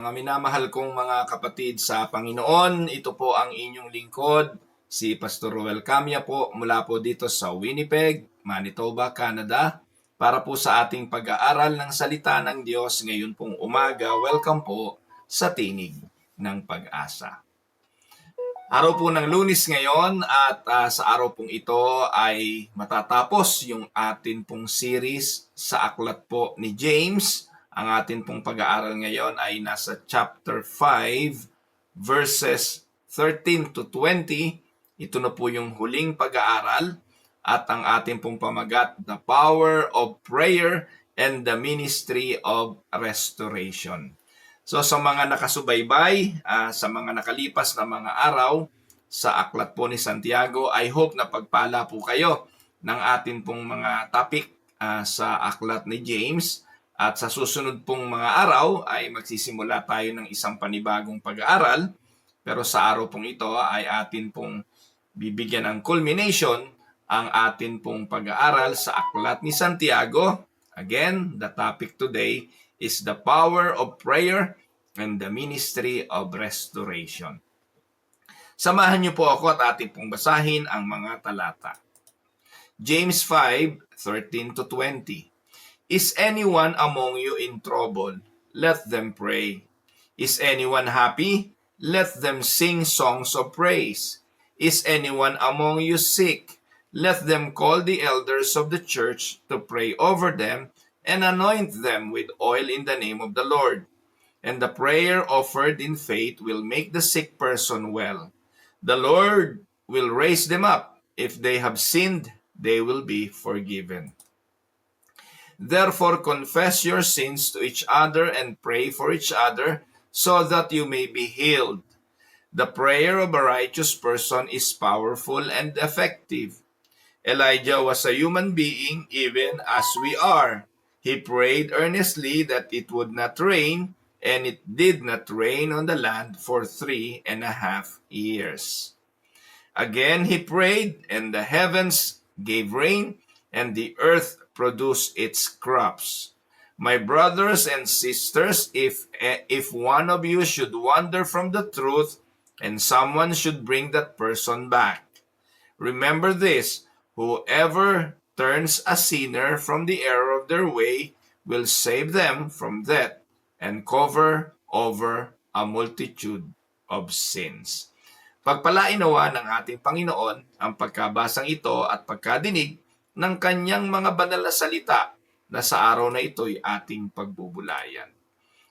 Mga minamahal kong mga kapatid sa Panginoon, ito po ang inyong lingkod, si Pastor Roel Camia po mula po dito sa Winnipeg, Manitoba, Canada, para po sa ating pag-aaral ng salita ng Diyos ngayon pong umaga. Welcome po sa Tinig ng Pag-asa. Araw po ng Lunes ngayon at sa araw pong ito ay matatapos yung atin pong series sa aklat po ni James. Ang atin pong pag-aaral ngayon ay nasa chapter 5 verses 13 to 20. Ito na po yung huling pag-aaral at ang atin pong pamagat, The Power of Prayer and the Ministry of Restoration. So sa mga nakasubaybay, sa mga nakalipas na mga araw sa aklat po ni Santiago, I hope na pagpala po kayo ng atin pong mga topic sa aklat ni James. At sa susunod pong mga araw ay magsisimula tayo ng isang panibagong pag-aaral. Pero sa araw pong ito ay atin pong bibigyan ng culmination ang atin pong pag-aaral sa aklat ni Santiago. Again, the topic today is the power of prayer and the ministry of restoration. Samahan niyo po ako at atin pong basahin ang mga talata. James 5:13 to 20. Is anyone among you in trouble? Let them pray. Is anyone happy? Let them sing songs of praise. Is anyone among you sick? Let them call the elders of the church to pray over them and anoint them with oil in the name of the Lord. And the prayer offered in faith will make the sick person well. The Lord will raise them up. If they have sinned, they will be forgiven. Therefore, confess your sins to each other and pray for each other so that you may be healed. The prayer of a righteous person is powerful and effective. Elijah was a human being even as we are. He prayed earnestly that it would not rain, and it did not rain on the land for 3.5 years. Again he prayed, and the heavens gave rain, and the earth produced its crops. My brothers and sisters, if one of you should wander from the truth, and someone should bring that person back, remember this: whoever turns a sinner from the error of their way will save them from death and cover over a multitude of sins. Pagpalain nawa ng ating Panginoon ang pagkabasang ito at pagkadinig ng kanyang mga banal na salita na sa araw na ito'y ating pagbubulayan.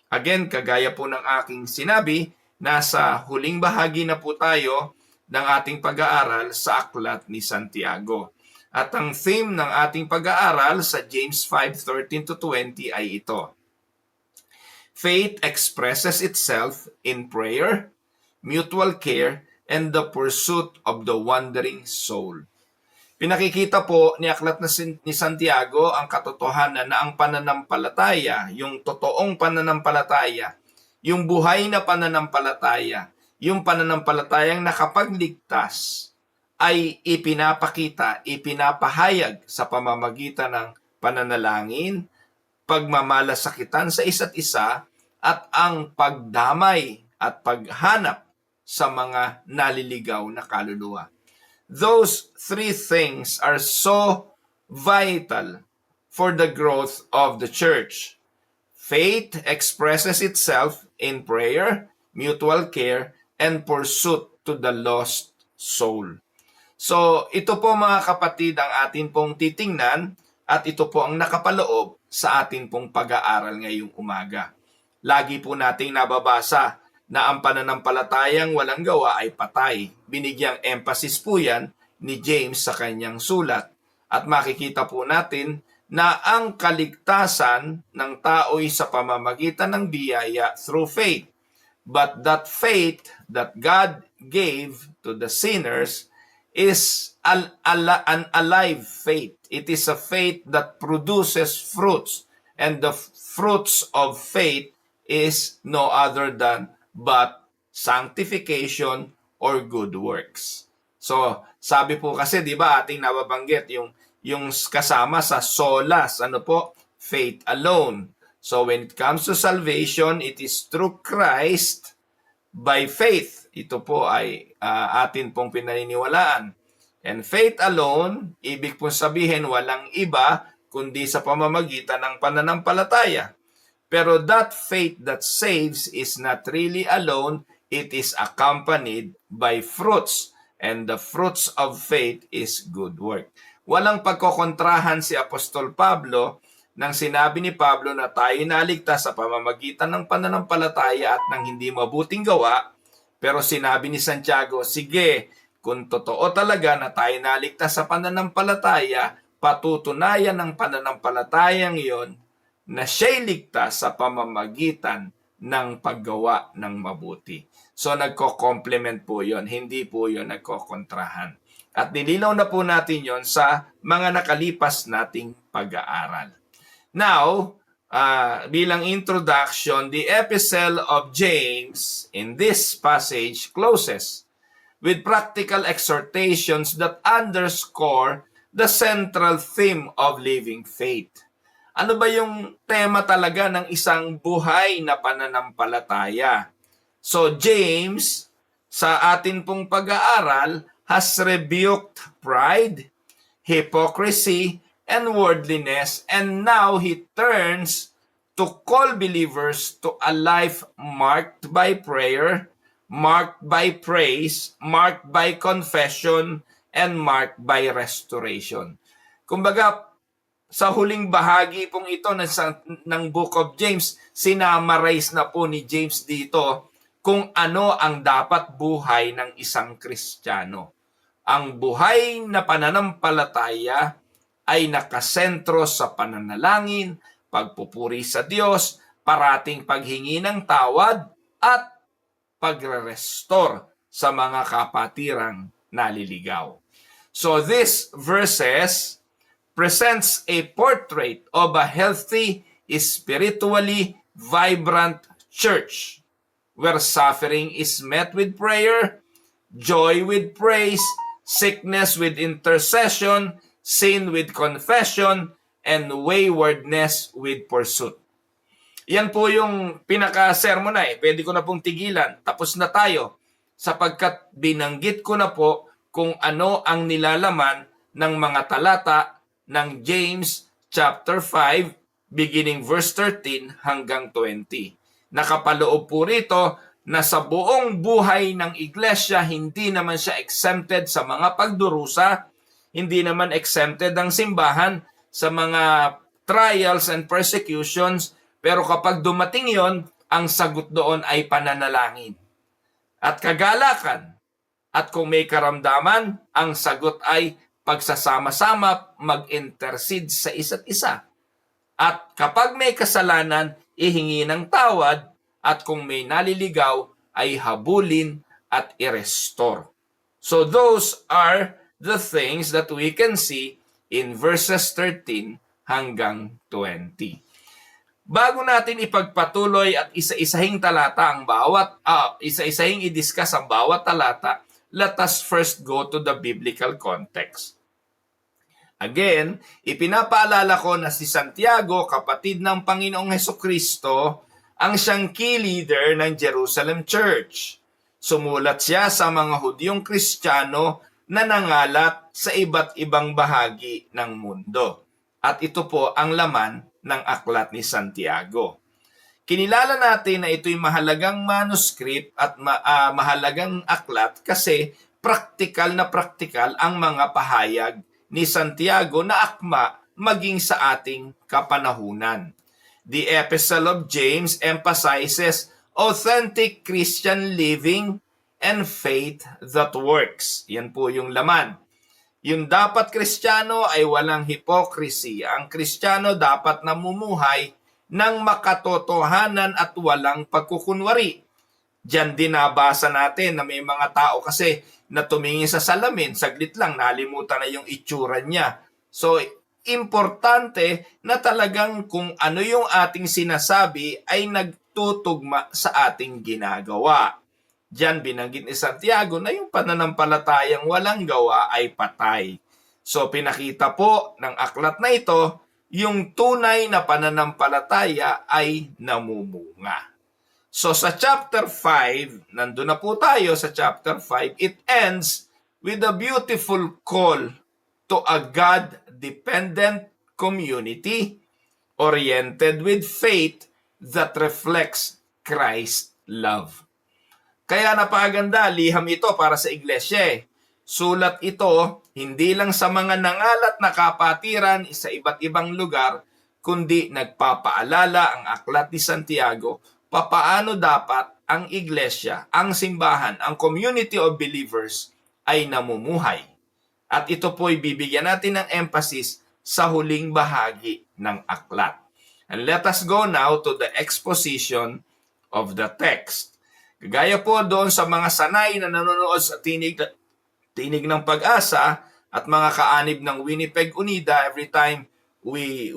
Again, kagaya po ng aking sinabi, nasa huling bahagi na po tayo ng ating pag-aaral sa aklat ni Santiago. At ang theme ng ating pag-aaral sa James 5:13 to 20 ay ito: Faith expresses itself in prayer, mutual care, and the pursuit of the wandering soul. Pinakikita po ni aklat ni Santiago ang katotohanan na ang pananampalataya, yung totoong pananampalataya, yung buhay na pananampalataya, yung pananampalatayang nakapagligtas ay ipinapakita, ipinapahayag sa pamamagitan ng pananalangin, pagmamalasakitan sa isa't isa, at ang pagdamay at paghanap sa mga naliligaw na kaluluwa. Those three things are so vital for the growth of the church. Faith expresses itself in prayer, mutual care, and pursuit to the lost soul. So, ito po mga kapatid ang atin pong titingnan at ito po ang nakapaloob sa atin pong pag-aaral ngayong umaga. Lagi po nating nababasa na ang pananampalatayang walang gawa ay patay. Binigyang emphasis po yan ni James sa kanyang sulat. At makikita po natin na ang kaligtasan ng tao'y sa pamamagitan ng biyaya through faith. But that faith that God gave to the sinners is an alive faith. It is a faith that produces fruits. And the fruits of faith is no other than but sanctification or good works. So, sabi po kasi, di ba, ating nababanggit yung kasama sa solas, ano po? Faith alone. So when it comes to salvation, it is through Christ by faith. Ito po ay atin pong pinaniniwalaan. And faith alone, ibig pong sabihin walang iba kundi sa pamamagitan ng pananampalataya. Pero that faith that saves is not really alone, it is accompanied by fruits. And the fruits of faith is good work. Walang pagkokontrahan si Apostol Pablo nang sinabi ni Pablo na tayo naligtas sa pamamagitan ng pananampalataya at ng hindi mabuting gawa. Pero sinabi ni Santiago, sige, kung totoo talaga na tayo naligtas sa pananampalataya, patutunayan ng pananampalatayang iyon na siya'y ligtas sa pamamagitan ng paggawa ng mabuti. So nagko-complement po yon, hindi po yon nagkokontrahan. At nilinaw na po natin yon sa mga nakalipas nating pag-aaral. Now, bilang introduction, the Epistle of James in this passage closes with practical exhortations that underscore the central theme of living faith. Ano ba yung tema talaga ng isang buhay na pananampalataya? So James, sa atin pong pag-aaral, has rebuked pride, hypocrisy, and worldliness, and now he turns to call believers to a life marked by prayer, marked by praise, marked by confession, and marked by restoration. Kumbaga, sa huling bahagi pong ito ng Book of James, sinamarize na po ni James dito kung ano ang dapat buhay ng isang Kristiyano. Ang buhay na pananampalataya ay nakasentro sa pananalangin, pagpupuri sa Diyos, parating paghingi ng tawad, at pagre-restore sa mga kapatirang naliligaw. So these verses presents a portrait of a healthy, spiritually vibrant church where suffering is met with prayer, joy with praise, sickness with intercession, sin with confession, and waywardness with pursuit. Yan po yung pinaka-sermon na Pwede ko na pong tigilan. Tapos na tayo sapagkat binanggit ko na po kung ano ang nilalaman ng mga talata ng James chapter 5 beginning verse 13 hanggang 20. Nakapaloob po rito na sa buong buhay ng iglesia hindi naman siya exempted sa mga pagdurusa, hindi naman exempted ang simbahan sa mga trials and persecutions, pero kapag dumating yon, ang sagot doon ay pananalangin at kagalakan. At kung may karamdaman, ang sagot ay pagsasama-sama, mag-intercede sa isa't isa. At kapag may kasalanan, ihingi ng tawad, at kung may naliligaw, ay habulin at i-restore. So those are the things that we can see in verses 13 hanggang 20. Bago natin ipagpatuloy at isa-isahing talata ang isa-isahing i-discuss ang bawat talata, let us first go to the biblical context. Again, ipinapaalala ko na si Santiago, kapatid ng Panginoong Hesukristo, ang siyang key leader ng Jerusalem Church. Sumulat siya sa mga Hudyong Kristiyano na nangalat sa iba't ibang bahagi ng mundo. At ito po ang laman ng aklat ni Santiago. Kinilala natin na ito'y mahalagang manuscript at mahalagang aklat kasi praktikal na praktikal ang mga pahayag ni Santiago na akma maging sa ating kapanahunan. The Epistle of James emphasizes authentic Christian living and faith that works. Yan po yung laman. Yung dapat Kristiyano ay walang hypocrisy. Ang Kristiyano dapat namumuhay ng makatotohanan at walang pagkukunwari. Diyan din nabasa natin na may mga tao kasi na tumingin sa salamin, saglit lang nalimutan na yung itsura niya. So, importante na talagang kung ano yung ating sinasabi ay nagtutugma sa ating ginagawa. Diyan binanggit ni Santiago na yung pananampalatayang walang gawa ay patay. So pinakita po ng aklat na ito yung tunay na pananampalataya ay namumunga. So sa chapter 5, nandun na po tayo sa chapter 5, it ends with a beautiful call to a God-dependent community oriented with faith that reflects Christ's love. Kaya napakaganda, liham ito para sa iglesia. Sulat ito hindi lang sa mga nangalat na kapatiran sa iba't ibang lugar, kundi nagpapaalala ang aklat ni Santiago papaano dapat ang iglesia, ang simbahan, ang community of believers ay namumuhay. At ito po'y bibigyan natin ng emphasis sa huling bahagi ng aklat. And let us go now to the exposition of the text. Kagaya po doon sa mga sanay na nanonood sa tinig ng Pag-asa at mga kaanib ng Winnipeg Unida, every time we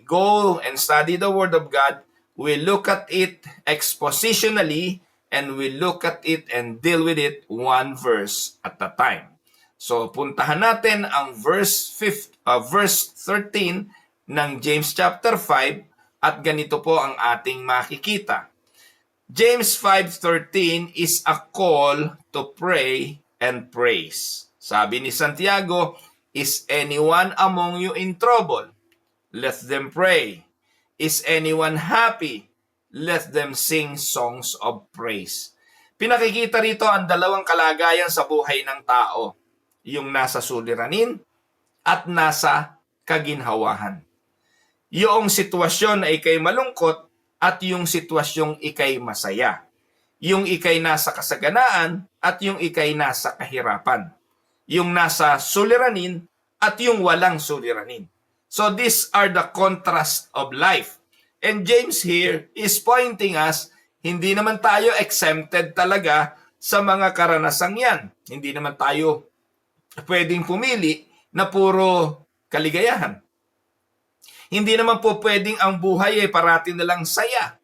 go and study the Word of God, we look at it expositionally and we look at it and deal with it one verse at a time. So puntahan natin ang verse 13 ng James chapter 5 at ganito po ang ating makikita. James 5:13 is a call to pray and praise. Sabi ni Santiago, is anyone among you in trouble? Let them pray. Is anyone happy? Let them sing songs of praise. Pinakikita rito ang dalawang kalagayan sa buhay ng tao. Yung nasa suliranin at nasa kaginhawahan. Yung sitwasyon ay ikay malungkot at yung sitwasyong ikay masaya. Yung ikay nasa kasaganaan at yung ikay nasa kahirapan. Yung nasa suliranin at yung walang suliranin. So these are the contrast of life. And James here is pointing us, hindi naman tayo exempted talaga sa mga karanasang yan. Hindi naman tayo pwedeng pumili na puro kaligayahan. Hindi naman po pwedeng ang buhay ay parati na lang saya.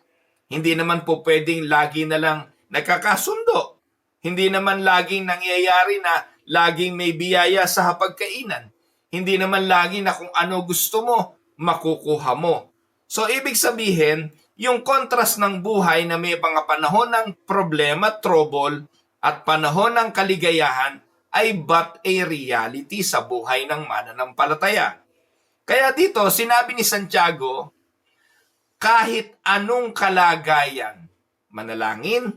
Hindi naman po pwedeng lagi na lang nagkakasundo. Hindi naman laging nangyayari na laging may biyaya sa hapagkainan. Hindi naman lagi na kung ano gusto mo, makukuha mo. So ibig sabihin, yung contrast ng buhay na may mga panahon ng problema, trouble, at panahon ng kaligayahan ay but a reality sa buhay ng mananampalataya. Kaya dito, sinabi ni Santiago, kahit anong kalagayan, manalangin,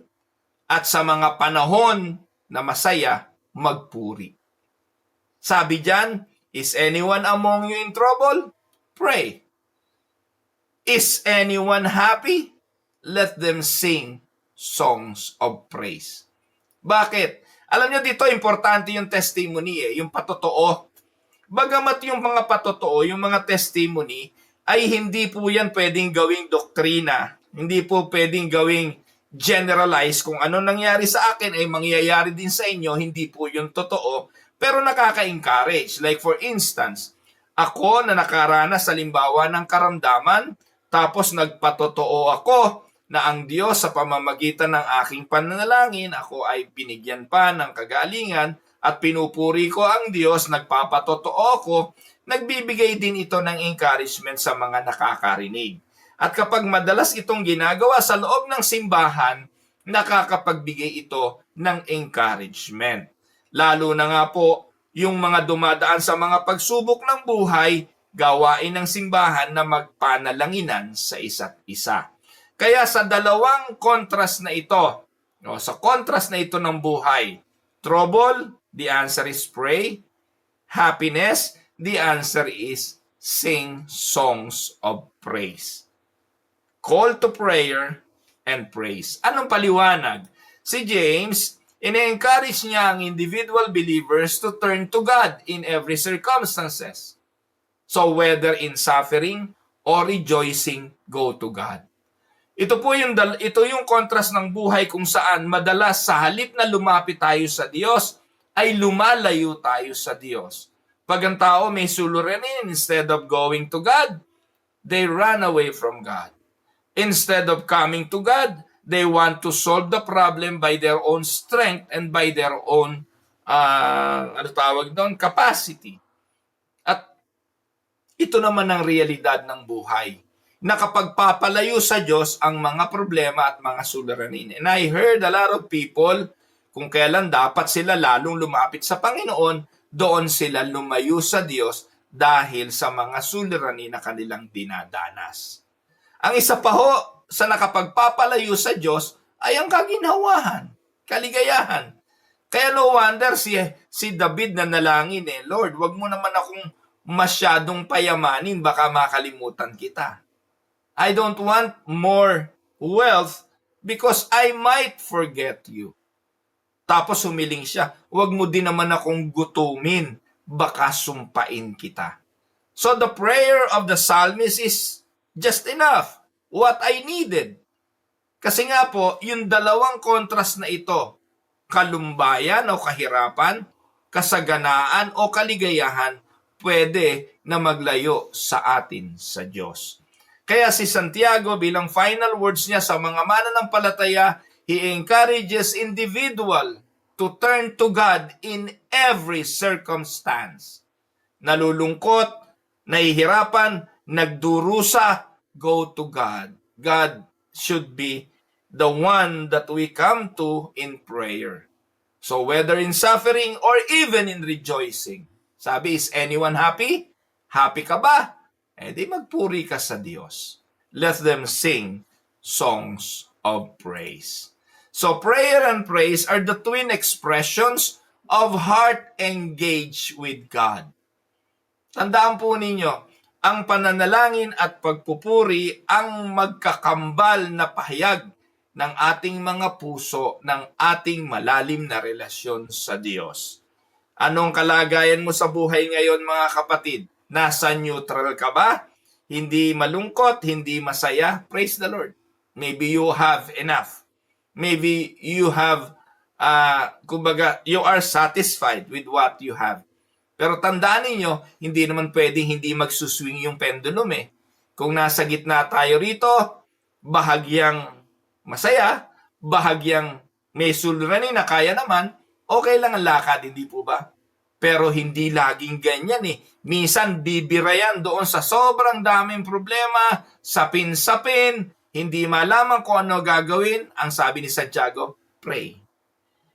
at sa mga panahon na masaya, magpuri. Sabi diyan, is anyone among you in trouble? Pray. Is anyone happy? Let them sing songs of praise. Bakit? Alam nyo dito, importante yung testimony yung patotoo. Bagamat yung mga patotoo, yung mga testimony, ay hindi po yan pwedeng gawing doktrina. Hindi po pwedeng gawing generalize. Kung ano nangyari sa akin ay mangyayari din sa inyo, hindi po yung totoo. Pero nakaka-encourage. Like for instance, ako na nakaranas sa limbawa ng karamdaman, tapos nagpatotoo ako na ang Diyos sa pamamagitan ng aking pananalangin, ako ay binigyan pa ng kagalingan, at pinupuri ko ang Diyos, nagpapatotoo ako, nagbibigay din ito ng encouragement sa mga nakakarinig. At kapag madalas itong ginagawa sa loob ng simbahan, nakakapagbigay ito ng encouragement. Lalo na nga po, yung mga dumadaan sa mga pagsubok ng buhay, gawain ng simbahan na magpanalanginan sa isa't isa. Kaya sa dalawang contrast na ito, sa contrast na ito ng buhay, trouble, the answer is pray. Happiness, the answer is sing songs of praise. Call to prayer and praise. Anong paliwanag? Si James, ine-encourage niya ang individual believers to turn to God in every circumstances. So whether in suffering or rejoicing, go to God. Ito yung contrast ng buhay kung saan madalas sa halip na lumapit tayo sa Diyos, ay lumalayo tayo sa Diyos. Pag ang tao may suliranin, instead of going to God, they run away from God. Instead of coming to God, they want to solve the problem by their own strength and by their own capacity. At Ito naman ang realidad ng buhay. Nakapagpapalayo sa Diyos ang mga problema at mga suliranin. And I heard a lot of people, kung kailan dapat sila lalong lumapit sa Panginoon, doon sila lumayo sa Diyos dahil sa mga suliranin na kanilang dinadanas. Ang isa pa ho sa nakapagpapalayo sa Diyos ay ang kaginhawahan, kaligayahan. Kaya no wonder si David na nalangin Lord, wag mo naman akong masyadong payamanin, baka makalimutan kita. I don't want more wealth because I might forget you. Tapos humiling siya, wag mo din naman akong gutumin, baka sumpain kita. So the prayer of the psalmist is just enough, what I needed. Kasi nga po, yung dalawang contrast na ito, kalumbayan o kahirapan, kasaganaan o kaligayahan, pwede na maglayo sa atin sa Diyos. Kaya si Santiago bilang final words niya sa mga mananampalataya, he encourages individual to turn to God in every circumstance. Nalulungkot, nahihirapan, nagdurusa, go to God. God should be the one that we come to in prayer. So whether in suffering or even in rejoicing. Sabi, is anyone happy? Happy ka ba? Di magpuri ka sa Diyos. Let them sing songs of praise. So prayer and praise are the twin expressions of heart engaged with God. Tandaan po ninyo, ang pananalangin at pagpupuri ang magkakambal na pahayag ng ating mga puso, ng ating malalim na relasyon sa Diyos. Anong kalagayan mo sa buhay ngayon, mga kapatid? Nasa neutral ka ba? Hindi malungkot, hindi masaya? Praise the Lord. Maybe you have enough. Maybe you have, you are satisfied with what you have. Pero tandaan ninyo, hindi naman pwedeng hindi magsuswing yung pendulum Kung nasa gitna tayo rito, bahagyang masaya, bahagyang may suliranin na kaya naman, okay lang ang lakad, hindi po ba? Pero hindi laging ganyan Minsan bibira yan doon sa sobrang daming problema, sapin-sapin, hindi malaman kung ano gagawin. Ang sabi ni Santiago, pray.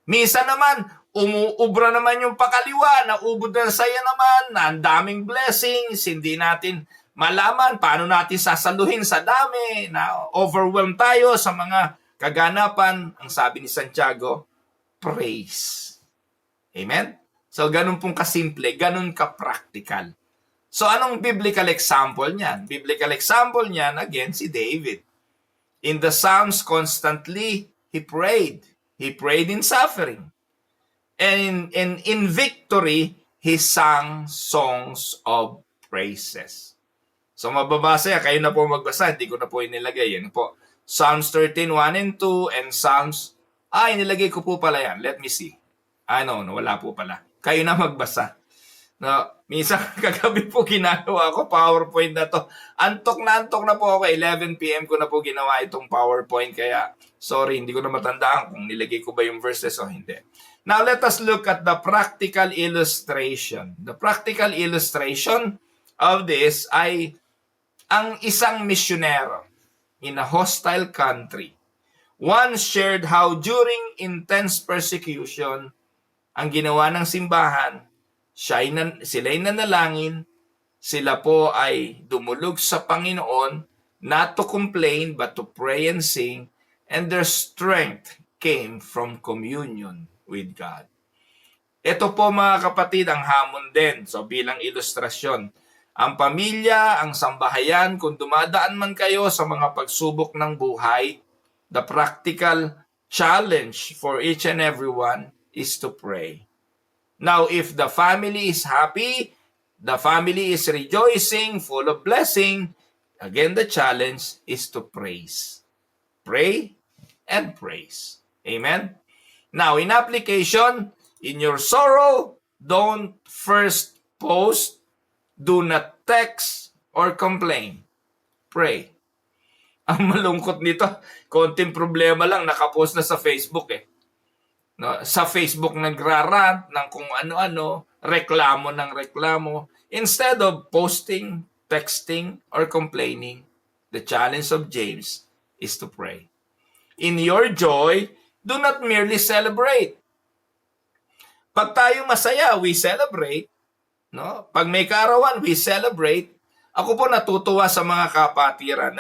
Minsan naman, umuubra naman yung pakaliwa, naubod na saya naman, na ang daming blessings, hindi natin malaman paano natin sasaluhin sa dami, na overwhelmed tayo sa mga kaganapan. Ang sabi ni Santiago, praise. Amen? So, ganun pong kasimple, ganun ka-practical. So, anong biblical example niyan? Biblical example niyan, again, si David. In the Psalms, constantly, he prayed. He prayed in suffering. And in victory, he sang songs of praises. So, mababasa yan. Kayo na po magbasa. Hindi ko na po inilagay. Yan po. Psalms 13, 1 and 2, and Psalms, inilagay ko po pala yan. Let me see. No, wala po pala. Kayo na magbasa. No, minsan kagabi po ginagawa ko PowerPoint na to. Antok na po ako. 11 p.m. ko na po ginawa itong PowerPoint. Kaya, sorry, hindi ko na matandaan kung nilagay ko ba yung verses o hindi. Now, let us look at the practical illustration. The practical illustration of this ay ang isang misyonero in a hostile country once shared how during intense persecution, ang ginawa ng simbahan, sila'y nanalangin, sila po ay dumulog sa Panginoon, not to complain but to pray and sing, and their strength came from communion with God. Ito po mga kapatid ang hamon din. So bilang ilustrasyon, ang pamilya, ang sambahayan, kung dumadaan man kayo sa mga pagsubok ng buhay, the practical challenge for each and everyone is to pray. Now, if the family is happy, the family is rejoicing, full of blessing, again, the challenge is to praise. Pray and praise. Amen? Now, in application, in your sorrow, don't first post, do not text or complain. Pray. Ang malungkot nito, konting problema lang, nakapost na sa Facebook No, sa Facebook nagrarant ng kung ano-ano, reklamo ng reklamo. Instead of posting texting, or complaining, the challenge of James is to pray. In your joy, do not merely celebrate. Pag tayo masaya, we celebrate. No? Pag may kaarawan, we celebrate. Ako po natutuwa sa mga kapatiran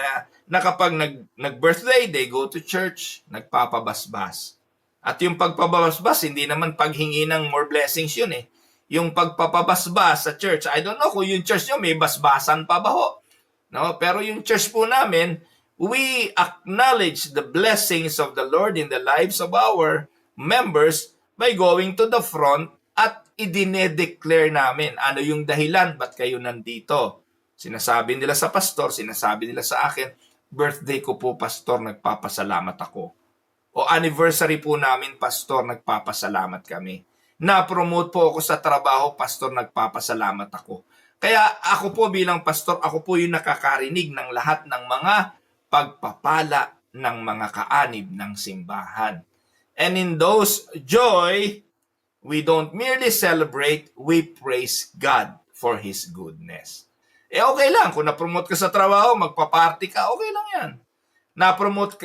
na kapag nag-birthday, they go to church, nagpapabasbas. At yung pagpapabasbas, hindi naman paghingi ng more blessings yun eh. Yung pagpapabasbas sa church, I don't know kung yung church nyo may basbasan pa ba ho. No? Pero yung church po namin, we acknowledge the blessings of the Lord in the lives of our members by going to the front at idinedeclare namin ano yung dahilan ba't kayo nandito. Sinasabi nila sa pastor, sinasabi nila sa akin, birthday ko po pastor, nagpapasalamat ako. O anniversary po namin pastor, nagpapasalamat kami. Na-promote po ako sa trabaho, pastor, nagpapasalamat ako. Kaya ako po bilang pastor, ako po yung nakakarinig ng lahat ng mga pagpapala ng mga kaanib ng simbahan. And in those joy, we don't merely celebrate, we praise God for His goodness. Okay lang, kung na-promote ka sa trabaho, magpa-party ka, okay lang yan. Na-promote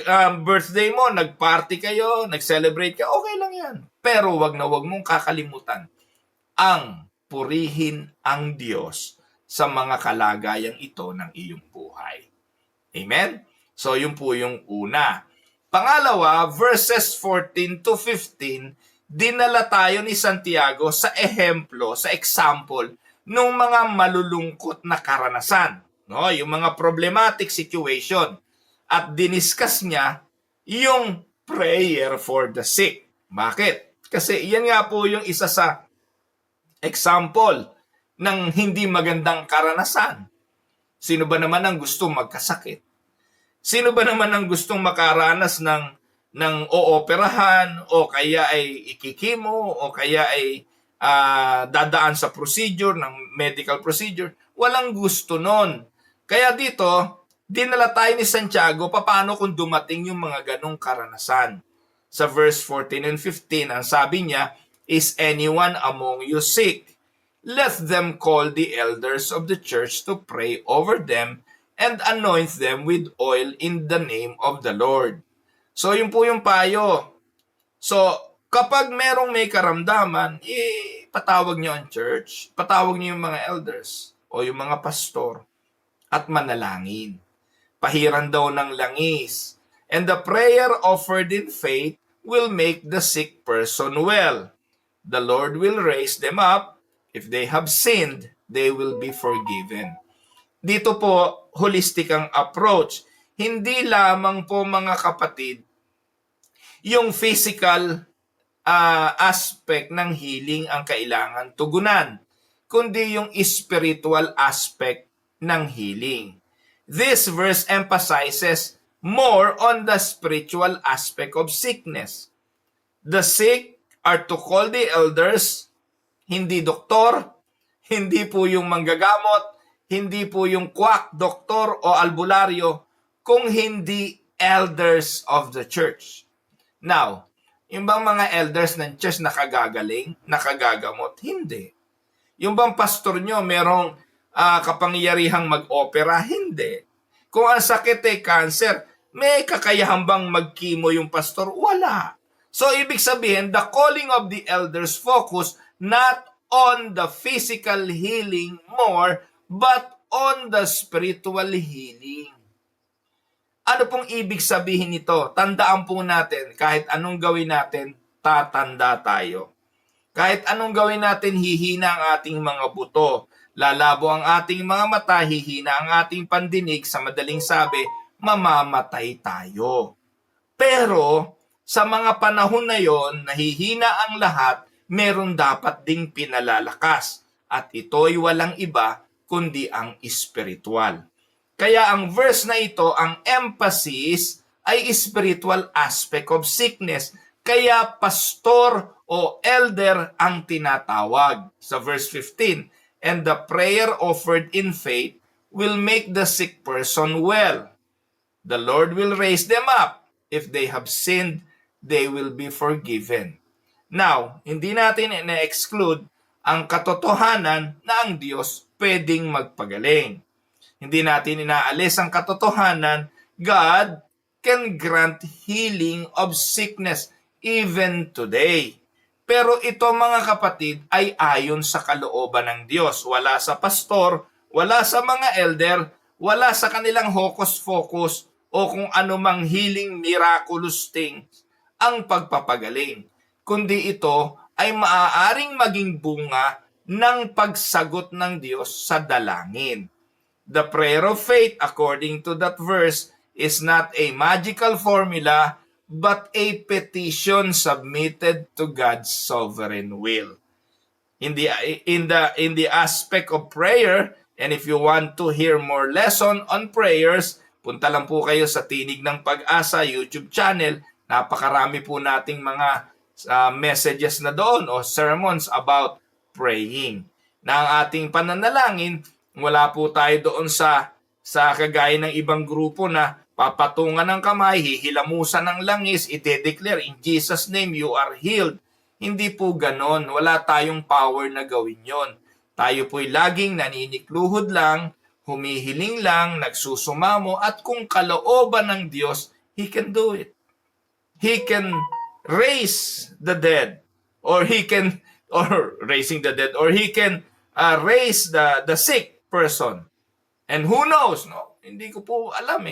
birthday mo, nag-party kayo, nag-celebrate ka, okay lang yan. Pero wag na wag mong kakalimutan ang purihin ang Diyos sa mga kalagayang ito ng iyong buhay. Amen? So, yun po yung una. Pangalawa, verses 14 to 15, dinala tayo ni Santiago sa ehemplo, sa example, ng mga malulungkot na karanasan. No? Yung mga problematic situation. At diniscuss niya yung prayer for the sick. Bakit? Kasi yan nga po yung isa sa example ng hindi magandang karanasan. Sino ba naman ang gustong magkasakit? Sino ba naman ang gustong makaranas ng ooperahan o kaya ay ikikimo o kaya ay dadaan sa procedure, ng medical procedure? Walang gusto nun. Kaya dito, dinala tayo ni Santiago paano kung dumating yung mga ganong karanasan. Sa verse 14 and 15, ang sabi niya, is anyone among you sick? Let them call the elders of the church to pray over them and anoint them with oil in the name of the Lord. So, yun po yung payo. So, kapag merong may karamdaman, patawag niyo ang church, patawag niyo yung mga elders o yung mga pastor at manalangin. Pahiran daw ng langis. And the prayer offered in faith will make the sick person well. The Lord will raise them up. If they have sinned, they will be forgiven. Dito po, holistic ang approach. Hindi lamang po mga kapatid, yung physical aspect ng healing ang kailangan tugunan, kundi yung spiritual aspect ng healing. This verse emphasizes more on the spiritual aspect of sickness. The sick are to call the elders, hindi doktor, hindi po yung manggagamot, hindi po yung quack, doktor o albularyo, kung hindi elders of the church. Now, yung bang mga elders ng church nakagagaling, nakagagamot? Hindi. Yung bang pastor nyo merong kapangyarihang mag-opera? Hindi. Kung ang sakit ay cancer, may kakayahan bang mag-chemo yung pastor? Wala. So, ibig sabihin, the calling of the elders focus not on the physical healing more, but on the spiritual healing. Ano pong ibig sabihin nito? Tandaan po natin, kahit anong gawin natin, tatanda tayo. Kahit anong gawin natin, hihina ang ating mga buto. Lalabo ang ating mga mata, hihina ang ating pandinig, sa madaling sabi, mamamatay tayo. Pero, sa mga panahon na yon, nahihina ang lahat, meron dapat ding pinalalakas. At ito'y walang iba, kundi ang espiritual. Kaya ang verse na ito, ang emphasis ay spiritual aspect of sickness. Kaya pastor o elder ang tinatawag. Sa verse 15, and the prayer offered in faith will make the sick person well. The Lord will raise them up. If they have sinned, they will be forgiven. Now, hindi natin na-exclude ang katotohanan na ang Diyos pwedeng magpagaling. Hindi natin inaalis ang katotohanan, God can grant healing of sickness even today. Pero ito mga kapatid ay ayon sa kalooban ng Diyos. Wala sa pastor, wala sa mga elder, wala sa kanilang hocus-pocus o kung anumang healing miraculous things ang pagpapagaling. Kundi ito ay maaaring maging bunga ng pagsagot ng Diyos sa dalangin. The prayer of faith, according to that verse, is not a magical formula, but a petition submitted to God's sovereign will. In the aspect of prayer, and if you want to hear more lesson on prayers, punta lang po kayo sa Tinig ng Pag-asa YouTube channel. Napakarami po nating mga messages na doon o sermons about praying. Na ang ating pananalangin, wala po tayo doon sa kagaya ng ibang grupo na papatungan ng kamay, hihilamusan ng langis, ide-declare, in Jesus' name you are healed. Hindi po ganon. Wala tayong power na gawin yon. Tayo po'y laging naninikluhod lang, humihiling lang, nagsusumamo, at kung kalooban ng Diyos, He can do it. He can raise the dead, or He can raise the sick person. And who knows, no? Hindi ko po alam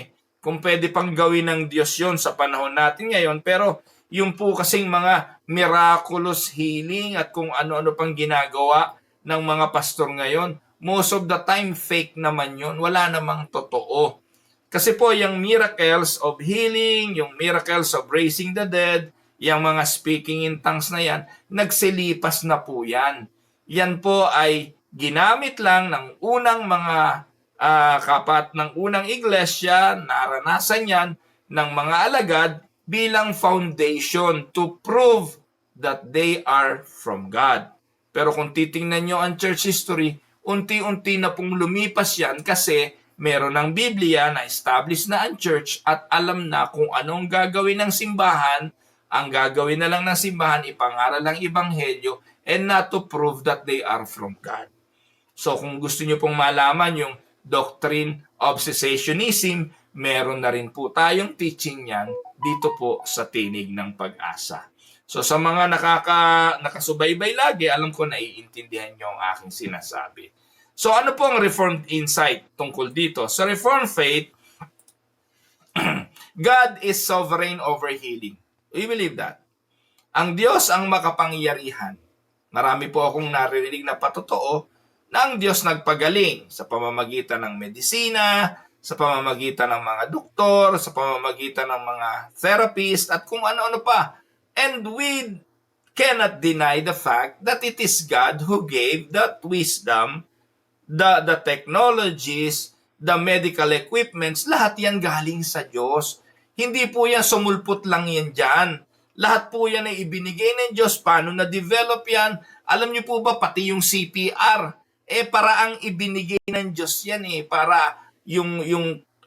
kung pwede pang gawin ng Diyos yon sa panahon natin ngayon. Pero yung po kasing mga miraculous healing at kung ano-ano pang ginagawa ng mga pastor ngayon, most of the time fake naman yon. Wala namang totoo. Kasi po yung miracles of healing, yung miracles of raising the dead, yung mga speaking in tongues na yan, nagsilipas na po yan. Yan po ay ginamit lang ng unang mga ng unang iglesia, naranasan yan ng mga alagad bilang foundation to prove that they are from God. Pero kung titingnan nyo ang church history, unti-unti na pong lumipas yan kasi meron ng Biblia na established na ang church at alam na kung anong gagawin ng simbahan. Ang gagawin na lang ng simbahan, ipangaral ang ebanghelyo and not to prove that they are from God. So kung gusto nyo pong malaman yung doctrine of cessationism, meron na rin po tayong teaching yan dito po sa Tinig ng Pag-asa. So sa mga nakasubaybay lagi, alam ko naiintindihan nyo ang aking sinasabi. So ano po ang Reformed insight tungkol dito? Sa Reformed faith, God is sovereign over healing. We believe that. Ang Diyos ang makapangyarihan. Marami po akong naririnig na patotoo na ang Diyos nagpagaling sa pamamagitan ng medisina, sa pamamagitan ng mga doktor, sa pamamagitan ng mga therapist, at kung ano-ano pa. And we cannot deny the fact that it is God who gave that wisdom, the technologies, the medical equipments, lahat yan galing sa Diyos. Hindi po yan sumulpot lang yan dyan. Lahat po yan ay ibinigay ng Diyos. Paano na-develop yan? Alam niyo po ba, pati yung CPR, para ang ibinigay ng Diyos yan para yung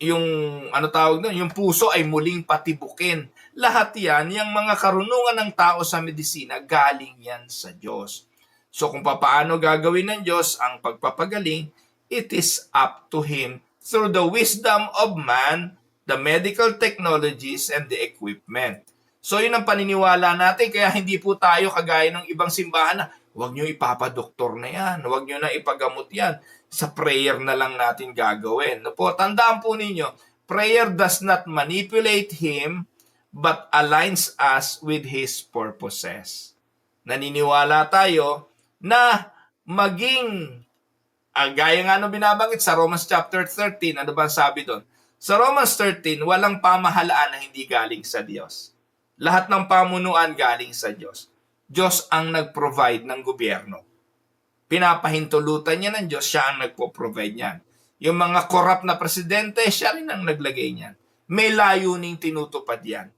yung puso ay muling patibukin. Lahat yan, yung mga karunungan ng tao sa medisina, galing yan sa Diyos. So kung paano gagawin ng Diyos ang pagpapagaling, it is up to Him through the wisdom of man, the medical technologies, and the equipment. So yun ang paniniwala natin, kaya hindi po tayo kagaya ng ibang simbahan na huwag nyo ipapadoktor na yan, huwag nyo na ipagamot yan. Sa prayer na lang natin gagawin. No po, tandaan po ninyo, prayer does not manipulate Him, but aligns us with His purposes. Naniniwala tayo na maging, gaya nga nung binabanggit sa Romans chapter 13, ano ba sabi doon? Sa Romans 13, walang pamahalaan na hindi galing sa Diyos. Lahat ng pamunuan galing sa Diyos. Diyos ang nag-provide ng gobyerno. Pinapahintulutan niya ng Diyos, siya ang nagpo-provide niyan. Yung mga corrupt na presidente, siya rin ang naglagay niyan. May layuning tinutupad yan.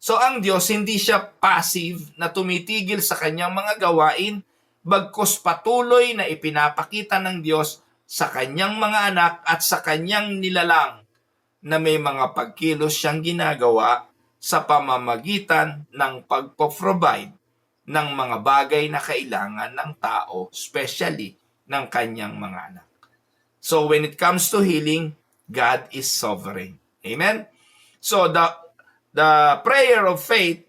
So ang Diyos, hindi siya passive na tumitigil sa kanyang mga gawain, bagkus patuloy na ipinapakita ng Diyos sa kanyang mga anak at sa kanyang nilalang na may mga pagkilos siyang ginagawa sa pamamagitan ng pagpo-provide ng mga bagay na kailangan ng tao, especially ng kanyang mga anak. So when it comes to healing, God is sovereign. Amen? So the prayer of faith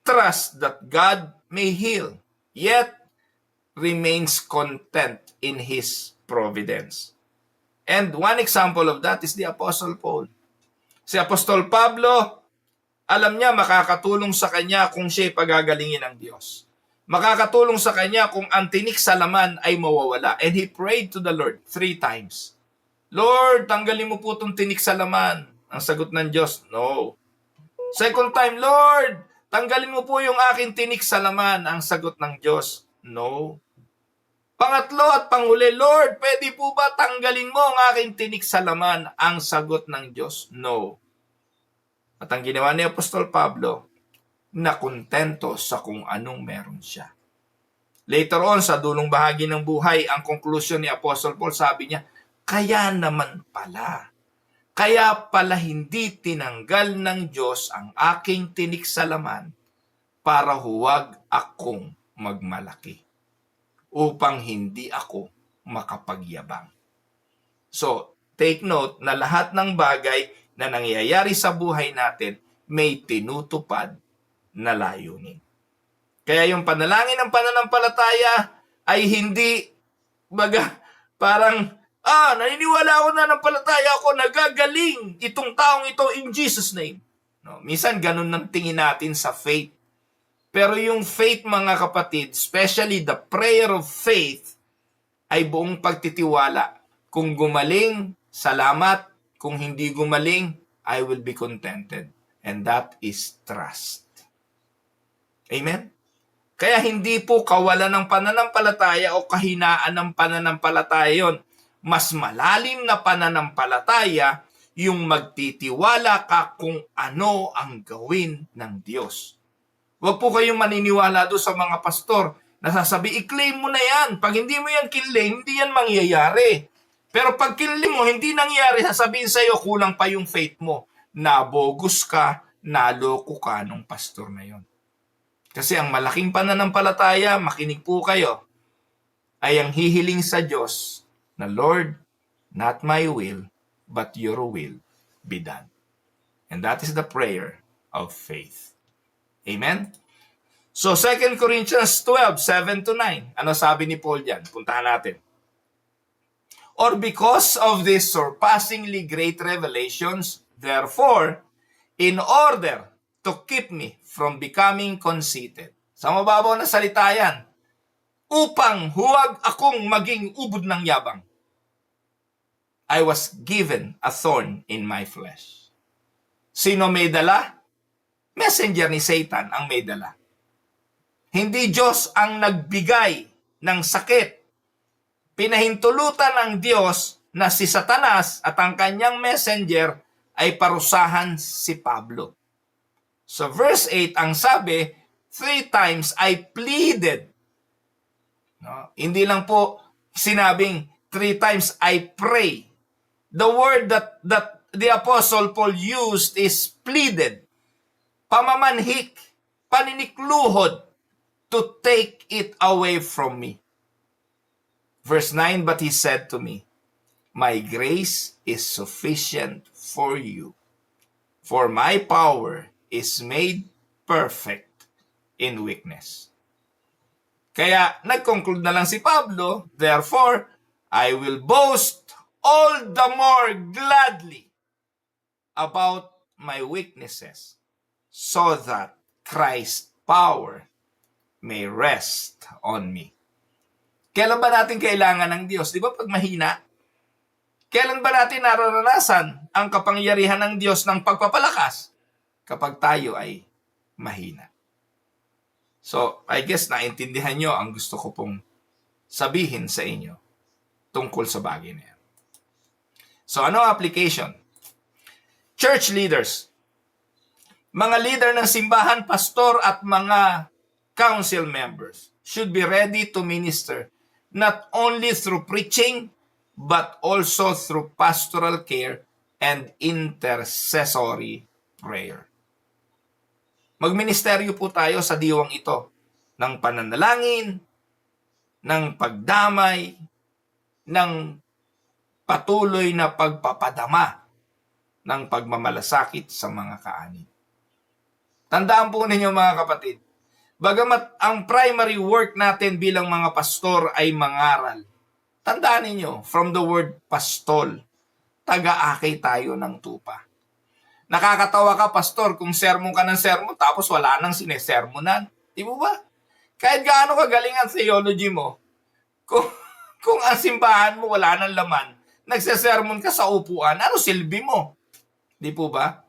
trusts that God may heal, yet remains content in His providence. And one example of that is the Apostle Paul. Si Apostol Pablo, alam niya makakatulong sa kanya kung siya'y pagagalingin ng Diyos. Makakatulong sa kanya kung ang tinik sa laman ay mawawala. And he prayed to the Lord 3 times. Lord, tanggalin mo po itong tinik sa laman. Ang sagot ng Diyos, no. Second time, Lord, tanggalin mo po yung aking tinik sa laman. Ang sagot ng Diyos, no. Pangatlo at panghuli, Lord, pwede po ba tanggalin mo ang aking tinik sa laman? Ang sagot ng Diyos, no. At ang ginawa ni Apostol Pablo, nakontento sa kung anong meron siya. Later on, sa dulong bahagi ng buhay, ang conclusion ni Apostle Paul, sabi niya, kaya pala hindi tinanggal ng Diyos ang aking tinik sa laman para huwag akong magmalaki, upang hindi ako makapagyabang. So, take note na lahat ng bagay na nangyayari sa buhay natin may tinutupad na layunin. Kaya yung panalangin ng pananampalataya ay hindi parang naniniwala ako na nanampalataya ako, nagagaling itong taong ito in Jesus' name. No, minsan ganun ang tingin natin sa faith. Pero yung faith, mga kapatid, especially the prayer of faith, ay buong pagtitiwala. Kung gumaling, salamat. Kung hindi gumaling, I will be contented. And that is trust. Amen? Kaya hindi po kawalan ng pananampalataya o kahinaan ng pananampalataya yon. Mas malalim na pananampalataya yung magtitiwala ka kung ano ang gawin ng Diyos. Huwag po kayong maniniwala doon sa mga pastor na sasabi, i-claim mo na yan. Pag hindi mo yan kinlaim, hindi yan mangyayari. Pero pag kinlaim mo, hindi nangyayari, sasabihin sa'yo, kulang pa yung faith mo. Nabogus ka, naloko ka nung pastor na yon. Kasi ang malaking pananampalataya, makinig po kayo, ay ang hihiling sa Diyos na, Lord, not my will, but your will be done. And that is the prayer of faith. Amen? So, 2 Corinthians 12, 7-9. Ano sabi ni Paul dyan? Puntahan natin. Or because of these surpassingly great revelations, therefore, in order to keep me from becoming conceited. Sa mababaw na salita yan, upang huwag akong maging ubod ng yabang, I was given a thorn in my flesh. Sino may dala? Messenger ni Satan ang may dala. Hindi Diyos ang nagbigay ng sakit. Pinahintulutan ng Diyos na si Satanas at ang kanyang messenger ay parusahan si Pablo. So verse 8, ang sabi, 3 times I pleaded. No? Hindi lang po sinabing 3 times I pray. The word that the Apostle Paul used is pleaded. Pamamanhik, paninikluhod, to take it away from me. Verse 9, but he said to me, my grace is sufficient for you, for my power is made perfect in weakness. Kaya nag-conclude na lang si Pablo, therefore, I will boast all the more gladly about my weaknesses, so that Christ's power may rest on me. Kailan ba natin kailangan ng Diyos? Di ba pag mahina? Kailan ba natin nararanasan ang kapangyarihan ng Diyos ng pagpapalakas? Kapag tayo ay mahina. So, I guess naintindihan nyo ang gusto ko pong sabihin sa inyo tungkol sa bagay na yan. So, ano ang application? Church leaders, mga leader ng simbahan, pastor at mga council members should be ready to minister not only through preaching but also through pastoral care and intercessory prayer. Magministeryo po tayo sa diwang ito ng pananalangin, ng pagdamay, ng patuloy na pagpapadama ng pagmamalasakit sa mga kaanib. Tandaan po ninyo mga kapatid, bagamat ang primary work natin bilang mga pastor ay mangaral, tandaan ninyo, from the word pastol, taga-akay tayo ng tupa. Nakakatawa ka, pastor, kung sermon ka ng sermon, tapos wala nang sinesermonan. Di mo ba? Kahit gaano kagaling ang theology mo, kung ang simbahan mo wala nang laman, nagsesermon ka sa upuan, ano silbi mo? Di po ba?